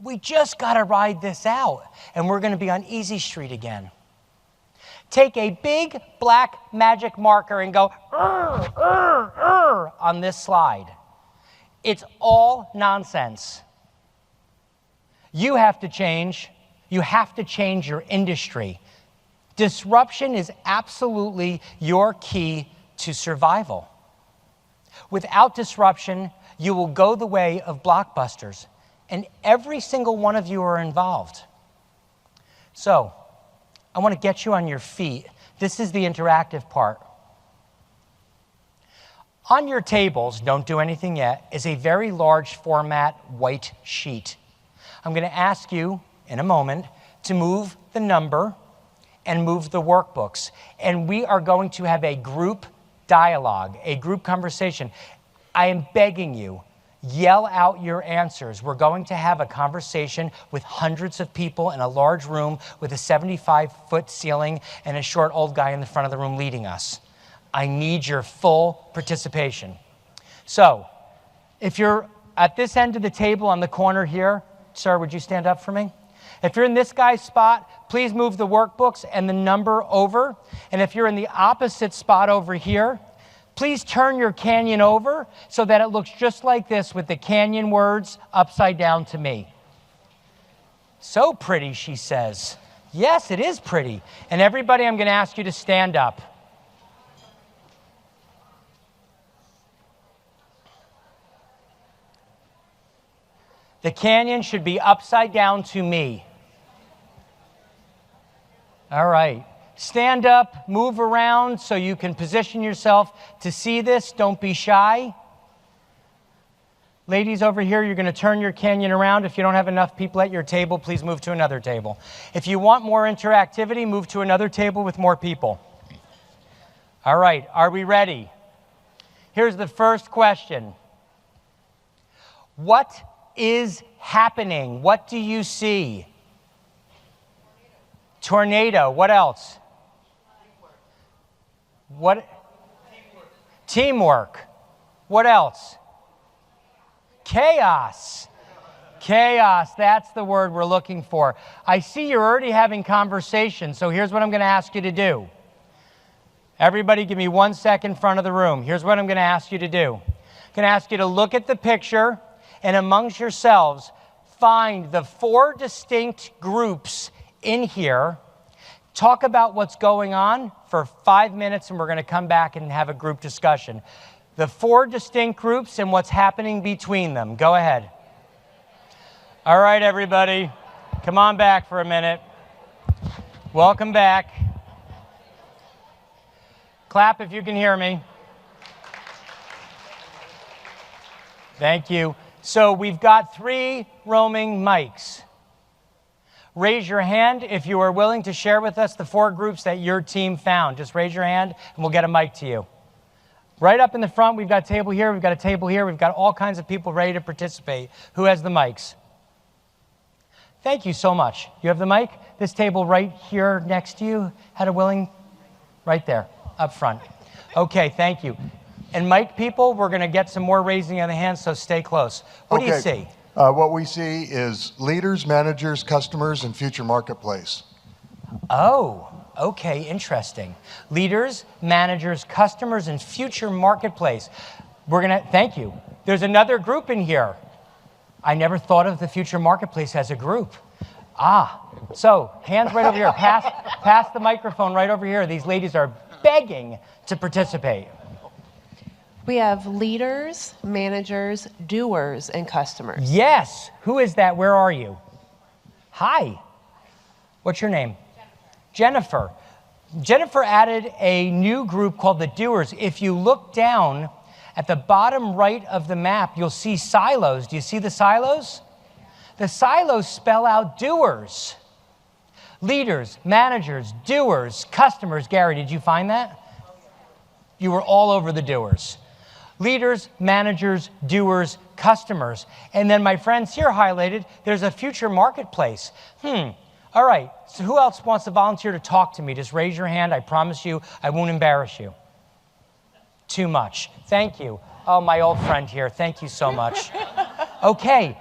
We just got to ride this out, and we're going to be on Easy Street again. Take a big black magic marker and go on this slide. It's all nonsense. You have to change. You have to change your industry. Disruption is absolutely your key to survival. Without disruption, you will go the way of Blockbusters, and every single one of you are involved. So, I want to get you on your feet. This is the interactive part. On your tables, don't do anything yet, is a very large format white sheet. I'm going to ask you in a moment to move the number and move the workbooks. And we are going to have a group dialogue, a group conversation. I am begging you, yell out your answers. We're going to have a conversation with hundreds of people in a large room with a 75-foot ceiling and a short old guy in the front of the room leading us. I need your full participation. So, if you're at this end of the table on the corner here, sir, would you stand up for me? If you're in this guy's spot, please move the workbooks and the number over. And if you're in the opposite spot over here, please turn your canyon over so that it looks just like this with the canyon words upside down to me. So pretty, she says. Yes, it is pretty. And everybody, I'm going to ask you to stand up. The canyon should be upside down to me. All right. Stand up, move around so you can position yourself to see this. Don't be shy. Ladies over here, you're going to turn your canyon around. If you don't have enough people at your table, please move to another table. If you want more interactivity, move to another table with more people. All right. Are we ready? Here's the first question. What is happening? What do you see? Tornado. What else? What? Teamwork. What else? Chaos. Chaos. That's the word we're looking for. I see you're already having conversation, so here's what I'm going to ask you to do. Everybody give me 1 second in front of the room. Here's what I'm going to ask you to do. I'm going to ask you to look at the picture and amongst yourselves, find the 4 distinct groups in here. Talk about what's going on for 5 minutes, and we're going to come back and have a group discussion. The 4 distinct groups and what's happening between them. Go ahead. All right, everybody. Come on back for a minute. Welcome back. Clap if you can hear me. Thank you. So we've got 3 roaming mics. Raise your hand if you are willing to share with us the 4 groups that your team found. Just raise your hand and we'll get a mic to you. Right up in the front, we've got a table here, we've got a table here, we've got all kinds of people ready to participate. Who has the mics? Thank you so much. You have the mic? This table right here next to you had a willing? Right there, up front. Okay, thank you. And mic people, we're going to get some more raising of the hands, so stay close. What do you see? What we see is leaders, managers, customers, and future marketplace. Oh, okay, interesting. Leaders, managers, customers, and future marketplace. Thank you. There's another group in here. I never thought of the future marketplace as a group. So hands right over here. Pass the microphone right over here. These ladies are begging to participate. We have leaders, managers, doers, and customers. Yes. Who is that? Where are you? Hi. What's your name? Jennifer. Jennifer added a new group called the doers. If you look down at the bottom right of the map, you'll see silos. Do you see the silos? The silos spell out doers. Leaders, managers, doers, customers. Gary, did you find that? You were all over the doers. Leaders, managers, doers, customers. And then my friends here highlighted, there's a future marketplace. All right, so who else wants to volunteer to talk to me? Just raise your hand. I promise you, I won't embarrass you. Too much. Thank you. Oh, my old friend here. Thank you so much. Okay,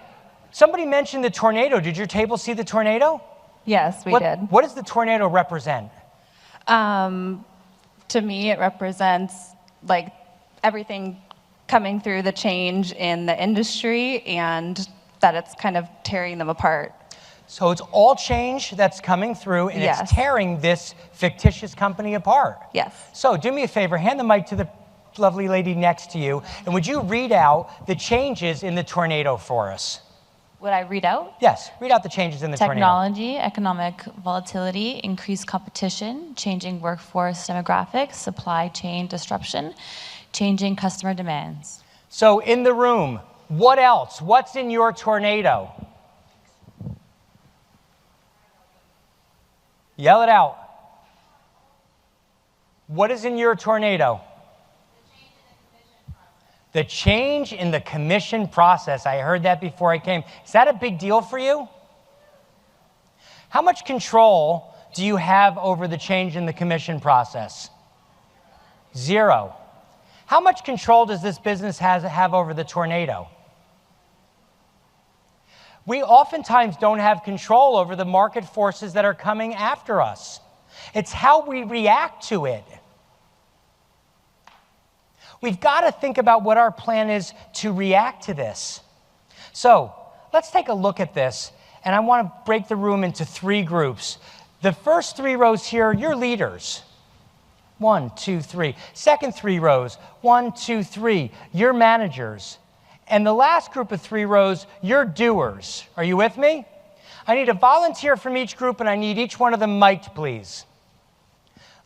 somebody mentioned the tornado. Did your table see the tornado? Yes, we did. What does the tornado represent? To me, it represents like everything coming through the change in the industry and that it's kind of tearing them apart. So it's all change that's coming through and Yes. it's tearing this fictitious company apart. Yes. So do me a favor, hand the mic to the lovely lady next to you, and would you read out the changes in the tornado for us? Would I read out? Yes, read out the changes in the tornado. Technology, economic volatility, increased competition, changing workforce demographics, supply chain disruption, changing customer demands. So in the room, what else? What's in your tornado? Yell it out. What is in your tornado? The change in the commission process. I heard that before I came. Is that a big deal for you? How much control do you have over the change in the commission process? 0. How much control does this business have over the tornado? We oftentimes don't have control over the market forces that are coming after us. It's how we react to it. We've got to think about what our plan is to react to this. So let's take a look at this, and I want to break the room into 3 groups. The first 3 rows here, you're leaders. 1, 2, 3. Second 3 rows, 1, 2, 3. You're managers. And the last group of 3 rows, you're doers. Are you with me? I need a volunteer from each group, and I need each one of them mic'd, please.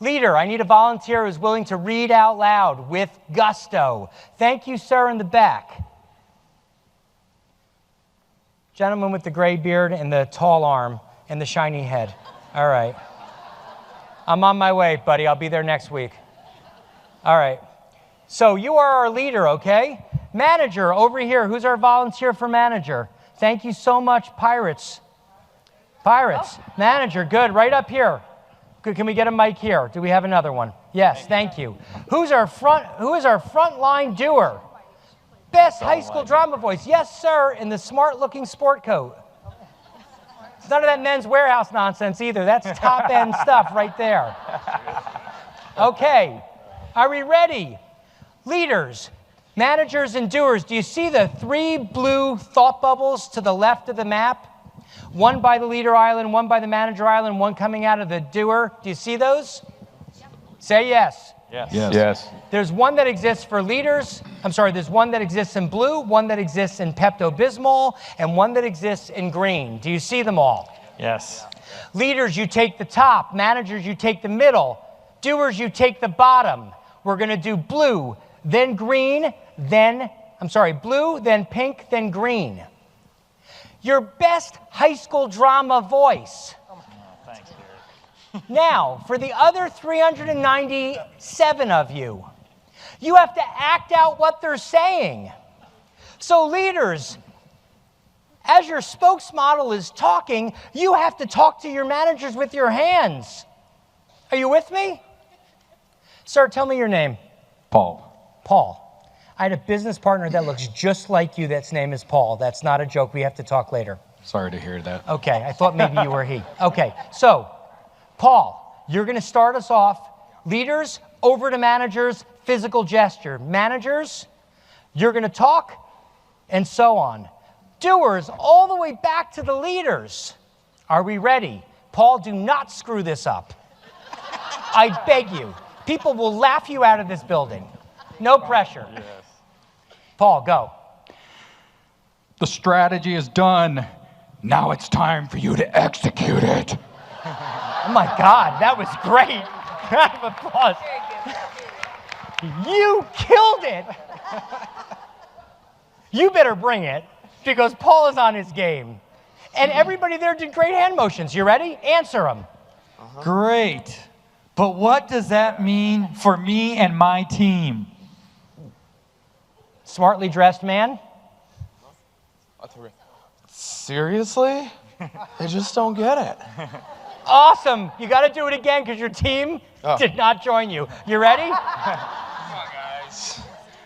Leader, I need a volunteer who's willing to read out loud with gusto. Thank you, sir, in the back. Gentleman with the gray beard and the tall arm and the shiny head. All right. I'm on my way, buddy. I'll be there next week. All right. So you are our leader, okay? Manager, over here. Who's our volunteer for manager? Thank you so much, Pirates. Pirates. Oh. Manager, good. Right up here. Good. Can we get a mic here? Do we have another one? Yes, thank you. Who is our frontline doer? Best high school drama voice. Yes, sir, in the smart-looking sport coat. It's none of that Men's Warehouse nonsense either. That's top-end stuff right there. Okay, are we ready? Leaders, managers, and doers, do you see the 3 blue thought bubbles to the left of the map? One by the leader island, one by the manager island, one coming out of the doer. Do you see those? Yep. Say yes. Yes. Yes. Yes. There's one that exists for leaders. There's one that exists in blue, one that exists in Pepto-Bismol, and one that exists in green. Do you see them all? Yes. Leaders, you take the top. Managers, you take the middle. Doers, you take the bottom. We're going to do blue, then green, blue, then pink, then green. Your best high school drama voice. Thanks, Derek. Now, for the other 397 of you, you have to act out what they're saying. So leaders, as your spokesmodel is talking, you have to talk to your managers with your hands. Are you with me? Sir, tell me your name. Paul. Paul. I had a business partner that looks just like you that's name is Paul. That's not a joke. We have to talk later. Sorry to hear that. Okay, I thought maybe you were he. Okay, so, Paul, you're going to start us off. Leaders, over to managers, physical gesture. Managers, you're going to talk, and so on. Doers, all the way back to the leaders. Are we ready? Paul, do not screw this up. I beg you. People will laugh you out of this building. No pressure. Yes. Paul, go. The strategy is done. Now it's time for you to execute it. Oh my God, that was great. Round of applause. You killed it. You better bring it, because Paul is on his game. And everybody there did great hand motions. You ready? Answer them. Great. But what does that mean for me and my team? Smartly dressed man. Seriously? They just don't get it. Awesome. You got to do it again because your team did not join you. You ready?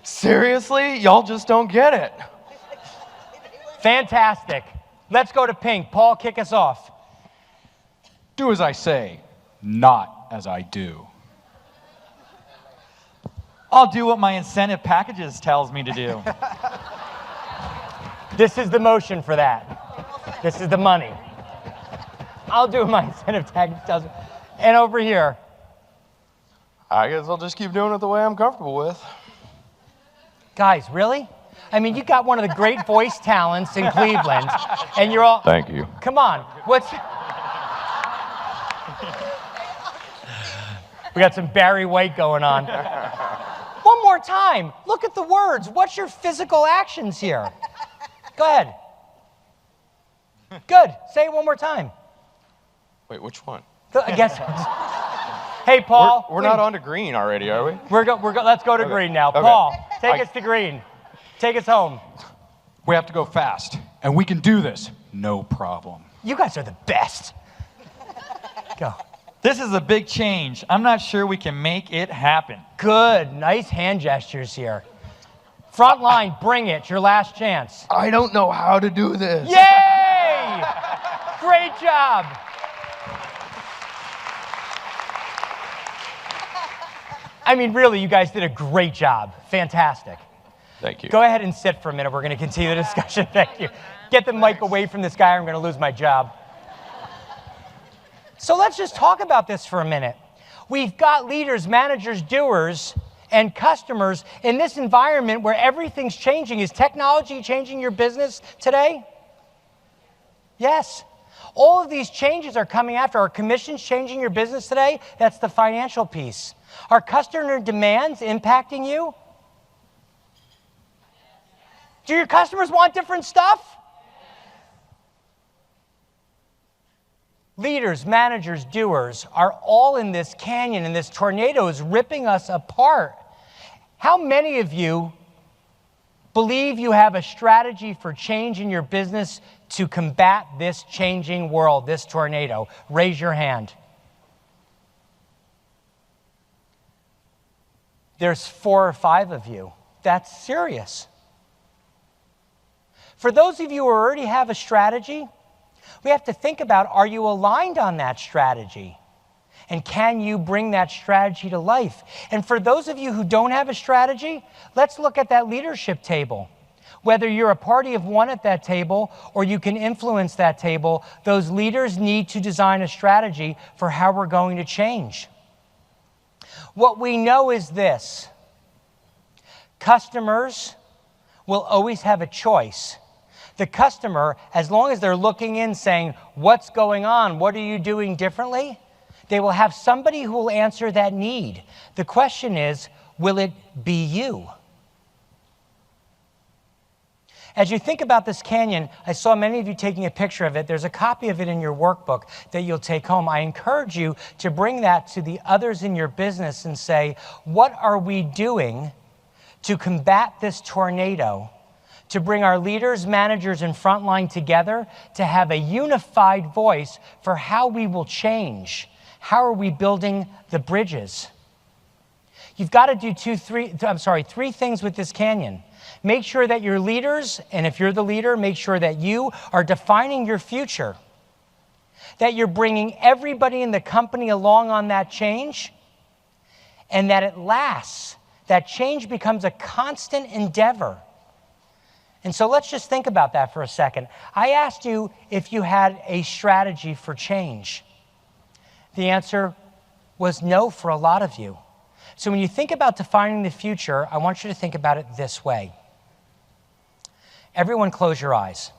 Seriously? Y'all just don't get it. Fantastic. Let's go to pink. Paul, kick us off. Do as I say, not as I do. I'll do what my incentive packages tells me to do. This is the motion for that. This is the money. I'll do what my incentive package tells me. And over here. I guess I'll just keep doing it the way I'm comfortable with. Guys, really? I mean, you got one of the great voice talents in Cleveland, and you're all... Thank you. Come on. We got some Barry White going on. One more time. Look at the words. What's your physical actions here? Go ahead. Good. Say it one more time. Wait, which one? I guess. Hey, Paul. We're not on to green already, are we? Let's go to green now. Okay. Paul, take us to green. Take us home. We have to go fast, and we can do this. No problem. You guys are the best. Go. This is a big change. I'm not sure we can make it happen. Good. Nice hand gestures here. Front line, bring it. Your last chance. I don't know how to do this. Yay! Great job. I mean, really, you guys did a great job. Fantastic. Thank you. Go ahead and sit for a minute. We're going to continue the discussion. Thank you. Get the mic away from this guy or I'm going to lose my job. So let's just talk about this for a minute. We've got leaders, managers, doers, and customers in this environment where everything's changing. Is technology changing your business today? Yes. All of these changes are coming after. Are commissions changing your business today? That's the financial piece. Are customer demands impacting you? Do your customers want different stuff? Leaders, managers, doers are all in this canyon, and this tornado is ripping us apart. How many of you believe you have a strategy for change in your business to combat this changing world, this tornado? Raise your hand. There's 4 or 5 of you. That's serious. For those of you who already have a strategy, we have to think about, are you aligned on that strategy? And can you bring that strategy to life? And for those of you who don't have a strategy, let's look at that leadership table. Whether you're a party of one at that table or you can influence that table, those leaders need to design a strategy for how we're going to change. What we know is this: customers will always have a choice. The customer, as long as they're looking in saying, what's going on? What are you doing differently? They will have somebody who will answer that need. The question is, will it be you? As you think about this canyon, I saw many of you taking a picture of it. There's a copy of it in your workbook that you'll take home. I encourage you to bring that to the others in your business and say, what are we doing to combat this tornado, to bring our leaders, managers, and frontline together to have a unified voice for how we will change? How are we building the bridges? You've got to do three things with this canyon. Make sure that your leaders, and if you're the leader, make sure that you are defining your future, that you're bringing everybody in the company along on that change, and that it lasts. That change becomes a constant endeavor. And so let's just think about that for a second. I asked you if you had a strategy for change. The answer was no for a lot of you. So when you think about defining the future, I want you to think about it this way. Everyone close your eyes.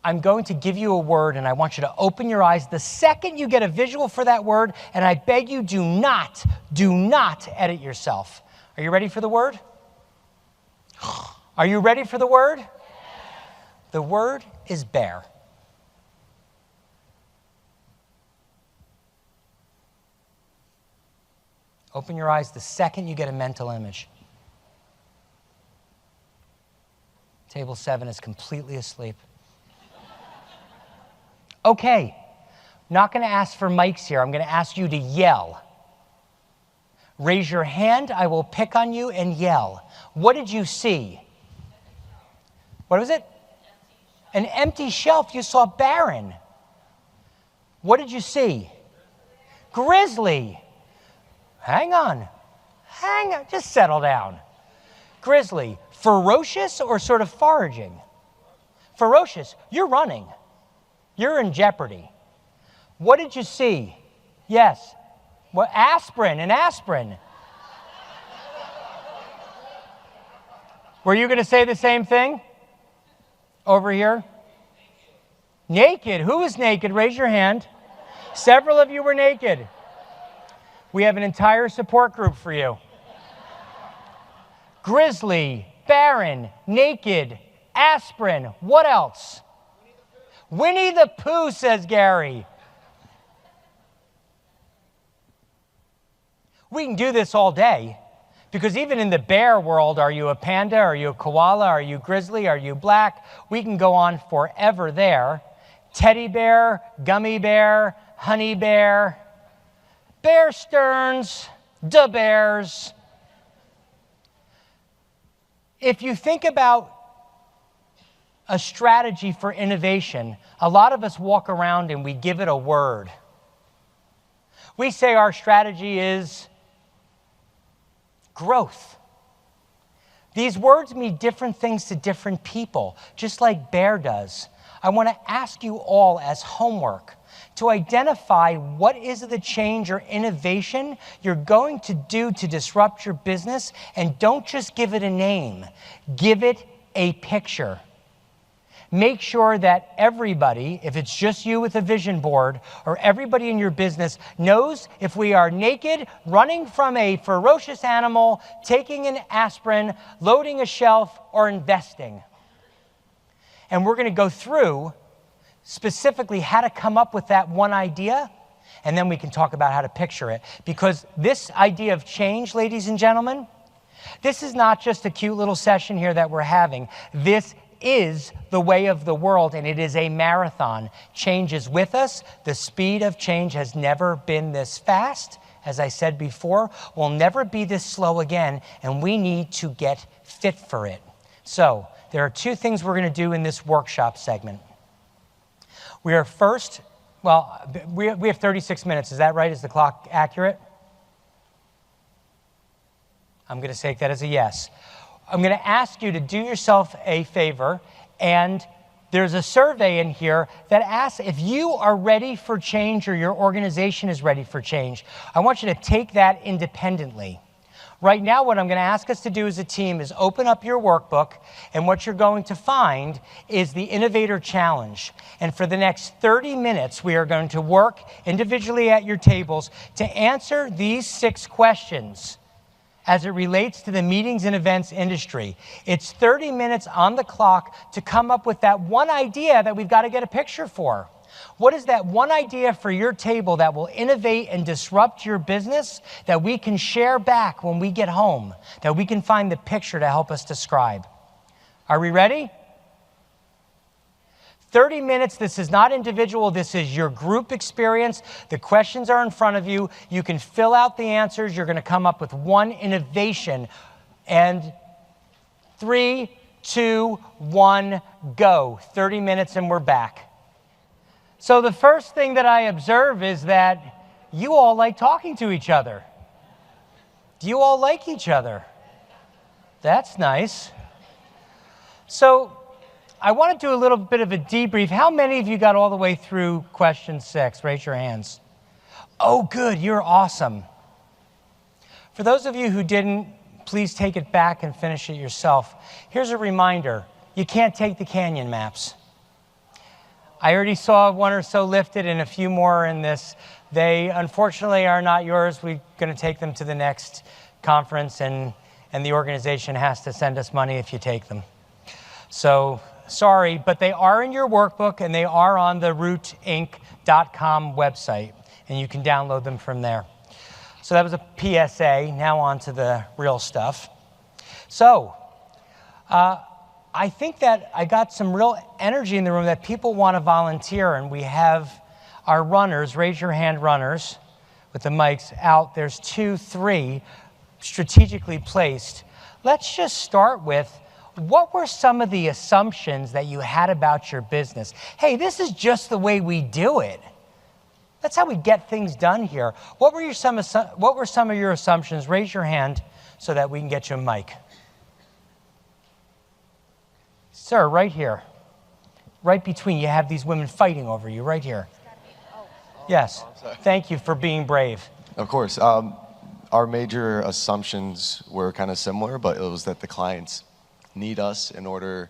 I'm going to give you a word, and I want you to open your eyes the second you get a visual for that word, and I beg you, do not edit yourself. Are you ready for the word? Are you ready for the word? The word is bear. Open your eyes the second you get a mental image. Table 7 is completely asleep. Okay, not going to ask for mics here. I'm going to ask you to yell. Raise your hand. I will pick on you and yell. What did you see? What was it? An empty shelf. You saw barren. What did you see? Grizzly. Hang on. Just settle down. Grizzly. Ferocious or sort of foraging? Ferocious. You're running. You're in jeopardy. What did you see? Yes. What? Aspirin. An aspirin. Were you going to say the same thing? Over here? Naked. Who was naked? Raise your hand. Several of you were naked. We have an entire support group for you. Grizzly, barren, naked, aspirin. What else? Winnie the Pooh, says Gary. We can do this all day, because even in the bear world, are you a panda? Are you a koala? Are you grizzly? Are you black? We can go on forever there. Teddy bear, gummy bear, honey bear, Bear Stearns, da Bears. If you think about a strategy for innovation, a lot of us walk around and we give it a word. We say our strategy is growth. These words mean different things to different people, just like bear does. I want to ask you all as homework to identify what is the change or innovation you're going to do to disrupt your business, and don't just give it a name. Give it a picture. Make sure that everybody, if it's just you with a vision board, or everybody in your business knows if we are naked, running from a ferocious animal, taking an aspirin, loading a shelf, or investing. And we're going to go through specifically how to come up with that one idea, and then we can talk about how to picture it. Because this idea of change, ladies and gentlemen, this is not just a cute little session here that we're having. This is the way of the world, and it is a marathon. Change is with us. The speed of change has never been this fast. As I said before, we'll never be this slow again, and we need to get fit for it. So there are two things we're going to do in this workshop segment. We are first, we have 36 minutes. Is that right? Is the clock accurate? I'm going to take that as a yes. I'm going to ask you to do yourself a favor, and there's a survey in here that asks if you are ready for change or your organization is ready for change. I want you to take that independently. Right now, what I'm going to ask us to do as a team is open up your workbook, and what you're going to find is the Innovator Challenge. And for the next 30 minutes, we are going to work individually at your tables to answer these 6 questions as it relates to the meetings and events industry. It's 30 minutes on the clock to come up with that one idea that we've got to get a picture for. What is that one idea for your table that will innovate and disrupt your business that we can share back when we get home, that we can find the picture to help us describe? Are we ready? 30 minutes, this is not individual, this is your group experience. The questions are in front of you. You can fill out the answers. You're going to come up with one innovation. And 3, 2, 1, go. 30 minutes and we're back. So the first thing that I observe is that you all like talking to each other. Do you all like each other? That's nice. So I want to do a little bit of a debrief. How many of you got all the way through question 6? Raise your hands. Oh, good. You're awesome. For those of you who didn't, please take it back and finish it yourself. Here's a reminder. You can't take the canyon maps. I already saw 1 or so lifted and a few more in this. They unfortunately are not yours. We're going to take them to the next conference, and the organization has to send us money if you take them. So sorry, but they are in your workbook and they are on the rootinc.com website, and you can download them from there. So that was a PSA. Now on to the real stuff. So I think that I got some real energy in the room that people want to volunteer, and we have our runners, raise your hand runners with the mics out. There's 2, 3 strategically placed. Let's just start with, what were some of the assumptions that you had about your business? Hey, this is just the way we do it. That's how we get things done here. What were some of your assumptions? Raise your hand so that we can get you a mic. Sir, right here. Right between, you have these women fighting over you, right here. Yes. Thank you for being brave. Of course. Our major assumptions were kind of similar, but it was that the clients need us in order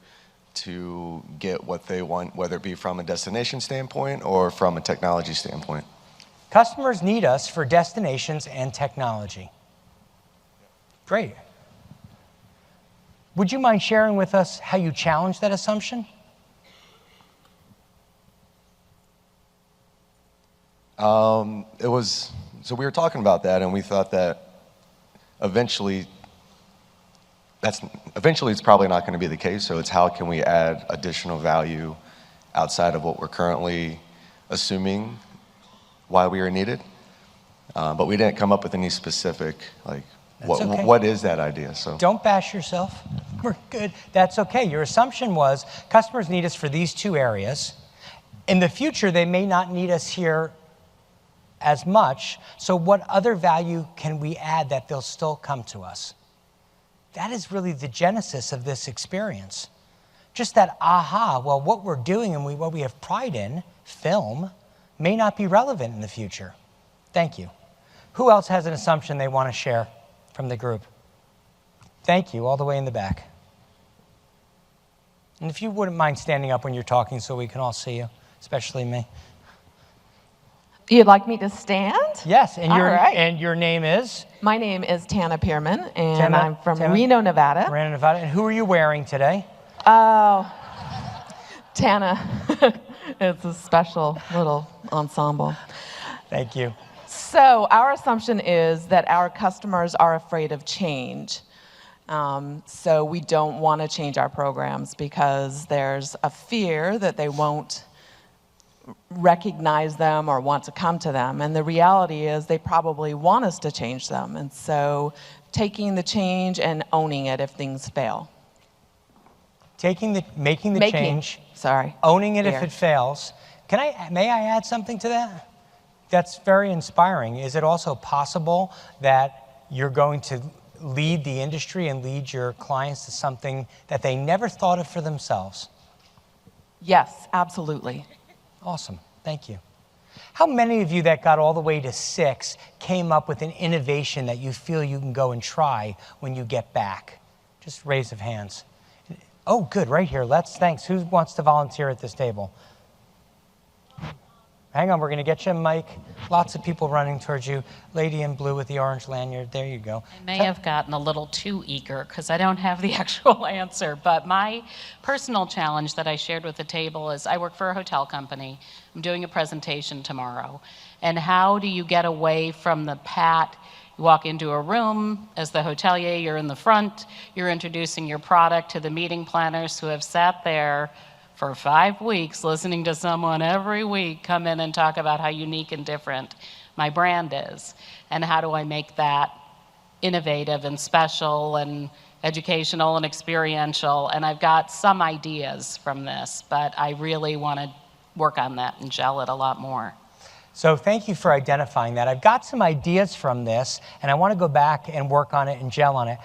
to get what they want, whether it be from a destination standpoint or from a technology standpoint. Customers need us for destinations and technology. Great. Would you mind sharing with us how you challenged that assumption? So we were talking about that, and we thought that eventually it's probably not going to be the case. So it's how can we add additional value outside of what we're currently assuming why we are needed. But we didn't come up with any specific, like, okay. What is that idea? So don't bash yourself. We're good. That's okay. Your assumption was customers need us for these 2 areas. In the future, they may not need us here as much. So what other value can we add that they'll still come to us? That is really the genesis of this experience. Just that aha, well, what we're doing and what we have pride in, film, may not be relevant in the future. Thank you. Who else has an assumption they want to share from the group? Thank you, all the way in the back. And if you wouldn't mind standing up when you're talking so we can all see you, especially me. You'd like me to stand? Yes, and All right. And your name is? My name is Tana Pierman, and Tana, I'm from Reno, Nevada. Reno, Nevada. And who are you wearing today? Oh, Tana. It's a special little ensemble. Thank you. So our assumption is that our customers are afraid of change. So we don't want to change our programs because there's a fear that they won't recognize them or want to come to them. And the reality is they probably want us to change them. And so taking the change and owning it if things fail. Making the change. Sorry. Owning it There. if it fails. May I add something to that? That's very inspiring. Is it also possible that you're going to lead the industry and lead your clients to something that they never thought of for themselves? Yes, absolutely. Awesome. Thank you. How many of you that got all the way to 6 came up with an innovation that you feel you can go and try when you get back? Just raise of hands. Oh, good, right here. Thanks. Who wants to volunteer at this table? Hang on, we're going to get you a mic. Lots of people running towards you. Lady in blue with the orange lanyard. There you go. I may have gotten a little too eager because I don't have the actual answer, but my personal challenge that I shared with the table is I work for a hotel company. I'm doing a presentation tomorrow. And how do you get away from the pat? You walk into a room, as the hotelier, you're in the front, you're introducing your product to the meeting planners who have sat there for 5 weeks listening to someone every week come in and talk about how unique and different my brand is. And how do I make that innovative and special and educational and experiential? And I've got some ideas from this, but I really want to work on that and gel it a lot more. So thank you for identifying that. I've got some ideas from this, and I want to go back and work on it and gel on it.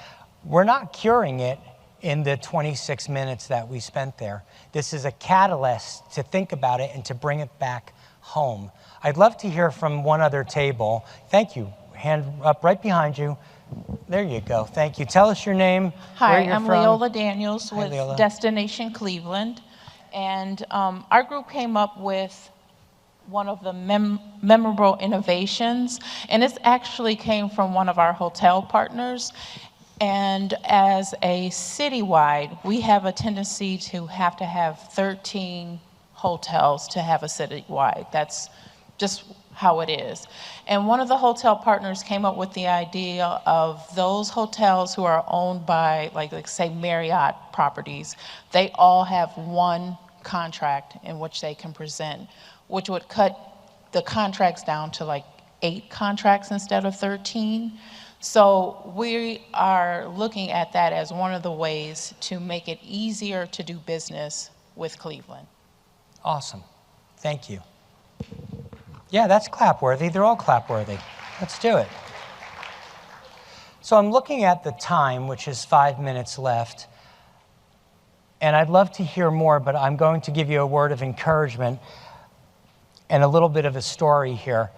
We're not curing it in the 26 minutes that we spent there. This is a catalyst to think about it and to bring it back home. I'd love to hear from one other table. Thank you. Hand up right behind you. There you go. Thank you. Tell us your name. Hi, where you're I'm from. Leola Daniels Hi, with Leola. Destination Cleveland. And our group came up with one of the memorable innovations. And this actually came from one of our hotel partners. And as a citywide, we have a tendency to have 13 hotels to have a citywide. That's just how it is. And one of the hotel partners came up with the idea of those hotels who are owned by, like say, Marriott properties. They all have one contract in which they can present, which would cut the contracts down to like 8 contracts instead of 13. So we are looking at that as one of the ways to make it easier to do business with Cleveland. Awesome. Thank you. Yeah, that's clap-worthy. They're all clap-worthy. Let's do it. So I'm looking at the time, which is 5 minutes left. And I'd love to hear more, but I'm going to give you a word of encouragement and a little bit of a story here.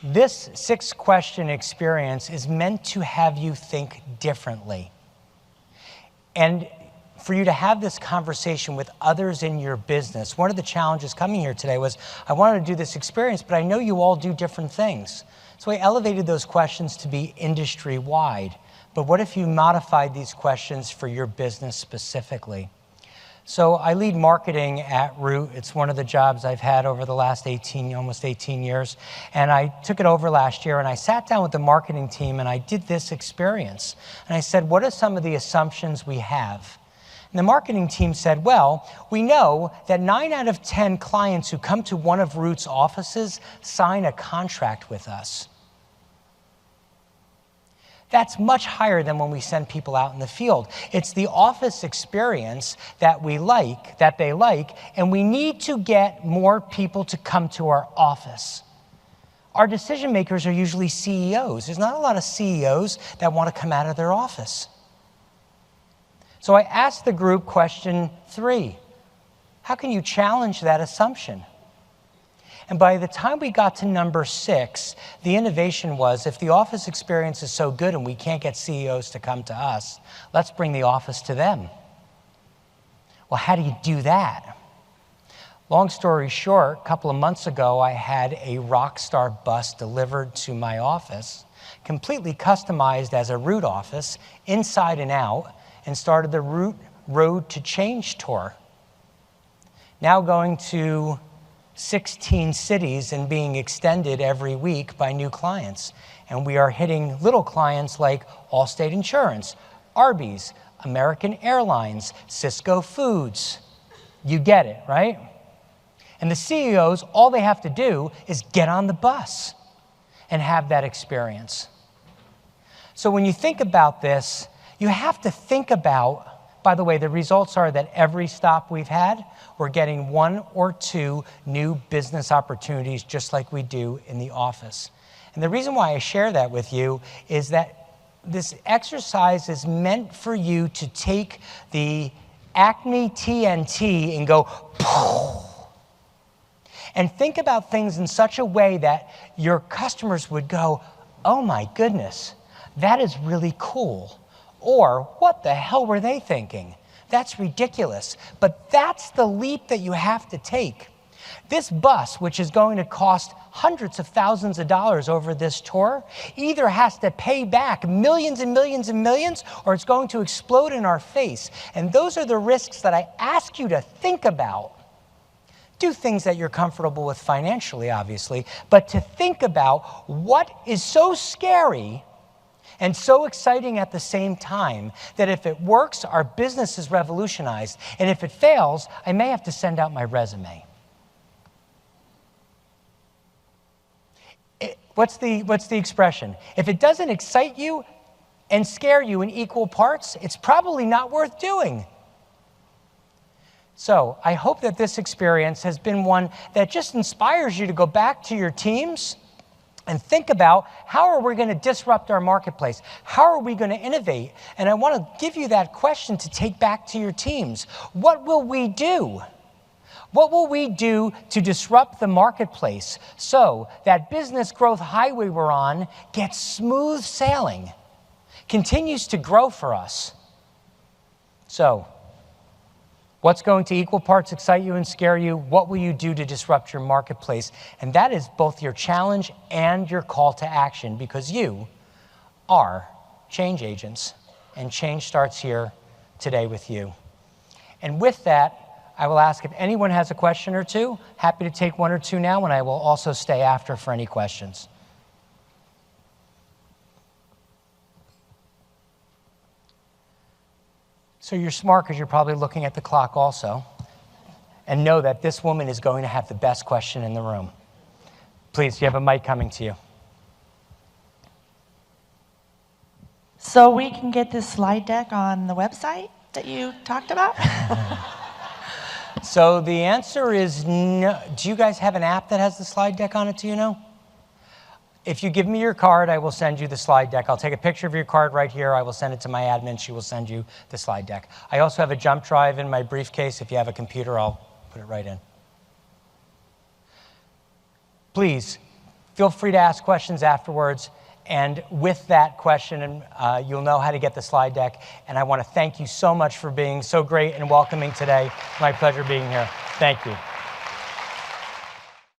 This 6-question experience is meant to have you think differently. And for you to have this conversation with others in your business. One of the challenges coming here today was, I wanted to do this experience, but I know you all do different things. So I elevated those questions to be industry-wide. But what if you modified these questions for your business specifically? So I lead marketing at Root. It's one of the jobs I've had over the last almost 18 years. And I took it over last year, and I sat down with the marketing team, and I did this experience. And I said, what are some of the assumptions we have? And the marketing team said, well, we know that 9 out of 10 clients who come to one of Root's offices sign a contract with us. That's much higher than when we send people out in the field. It's the office experience that they like, and we need to get more people to come to our office. Our decision makers are usually CEOs. There's not a lot of CEOs that want to come out of their office. So I asked the group question 3. How can you challenge that assumption? And by the time we got to number 6, the innovation was, if the office experience is so good and we can't get CEOs to come to us, let's bring the office to them. Well, how do you do that? Long story short, a couple of months ago, I had a Rockstar bus delivered to my office, completely customized as a Root office, inside and out, and started the Root Road to Change tour. Now going to 16 cities and being extended every week by new clients. And we are hitting little clients like Allstate Insurance, Arby's, American Airlines, Cisco Foods. You get it, right? And the CEOs, all they have to do is get on the bus and have that experience. So when you think about this, you have to think about, by the way, the results are that every stop we've had, we're getting 1 or 2 new business opportunities just like we do in the office. And the reason why I share that with you is that this exercise is meant for you to take the Acme TNT and go, poof, And think about things in such a way that your customers would go, oh my goodness, that is really cool. Or, what the hell were they thinking? That's ridiculous. But that's the leap that you have to take. This bus, which is going to cost hundreds of thousands of dollars over this tour, either has to pay back millions and millions and millions, or it's going to explode in our face. And those are the risks that I ask you to think about. Do things that you're comfortable with financially, obviously, but to think about what is so scary and so exciting at the same time that if it works, our business is revolutionized. And if it fails, I may have to send out my resume. What's the expression? If it doesn't excite you and scare you in equal parts, it's probably not worth doing. So I hope that this experience has been one that just inspires you to go back to your teams and think about, how are we going to disrupt our marketplace? How are we going to innovate? And I want to give you that question to take back to your teams. What will we do? What will we do to disrupt the marketplace so that business growth highway we're on gets smooth sailing, continues to grow for us? So, what's going to equal parts excite you and scare you? What will you do to disrupt your marketplace? And that is both your challenge and your call to action, because you are change agents, and change starts here today with you. And with that, I will ask if anyone has a question or two. Happy to take one or two now, and I will also stay after for any questions. So you're smart because you're probably looking at the clock also, and know that this woman is going to have the best question in the room. Please, you have a mic coming to you. So we can get this slide deck on the website that you talked about? So the answer is no. Do you guys have an app that has the slide deck on it, do you know? If you give me your card, I will send you the slide deck. I'll take a picture of your card right here. I will send it to my admin. She will send you the slide deck. I also have a jump drive in my briefcase. If you have a computer, I'll put it right in. Please, feel free to ask questions afterwards. And with that question, you'll know how to get the slide deck. And I want to thank you so much for being so great and welcoming today. My pleasure being here. Thank you.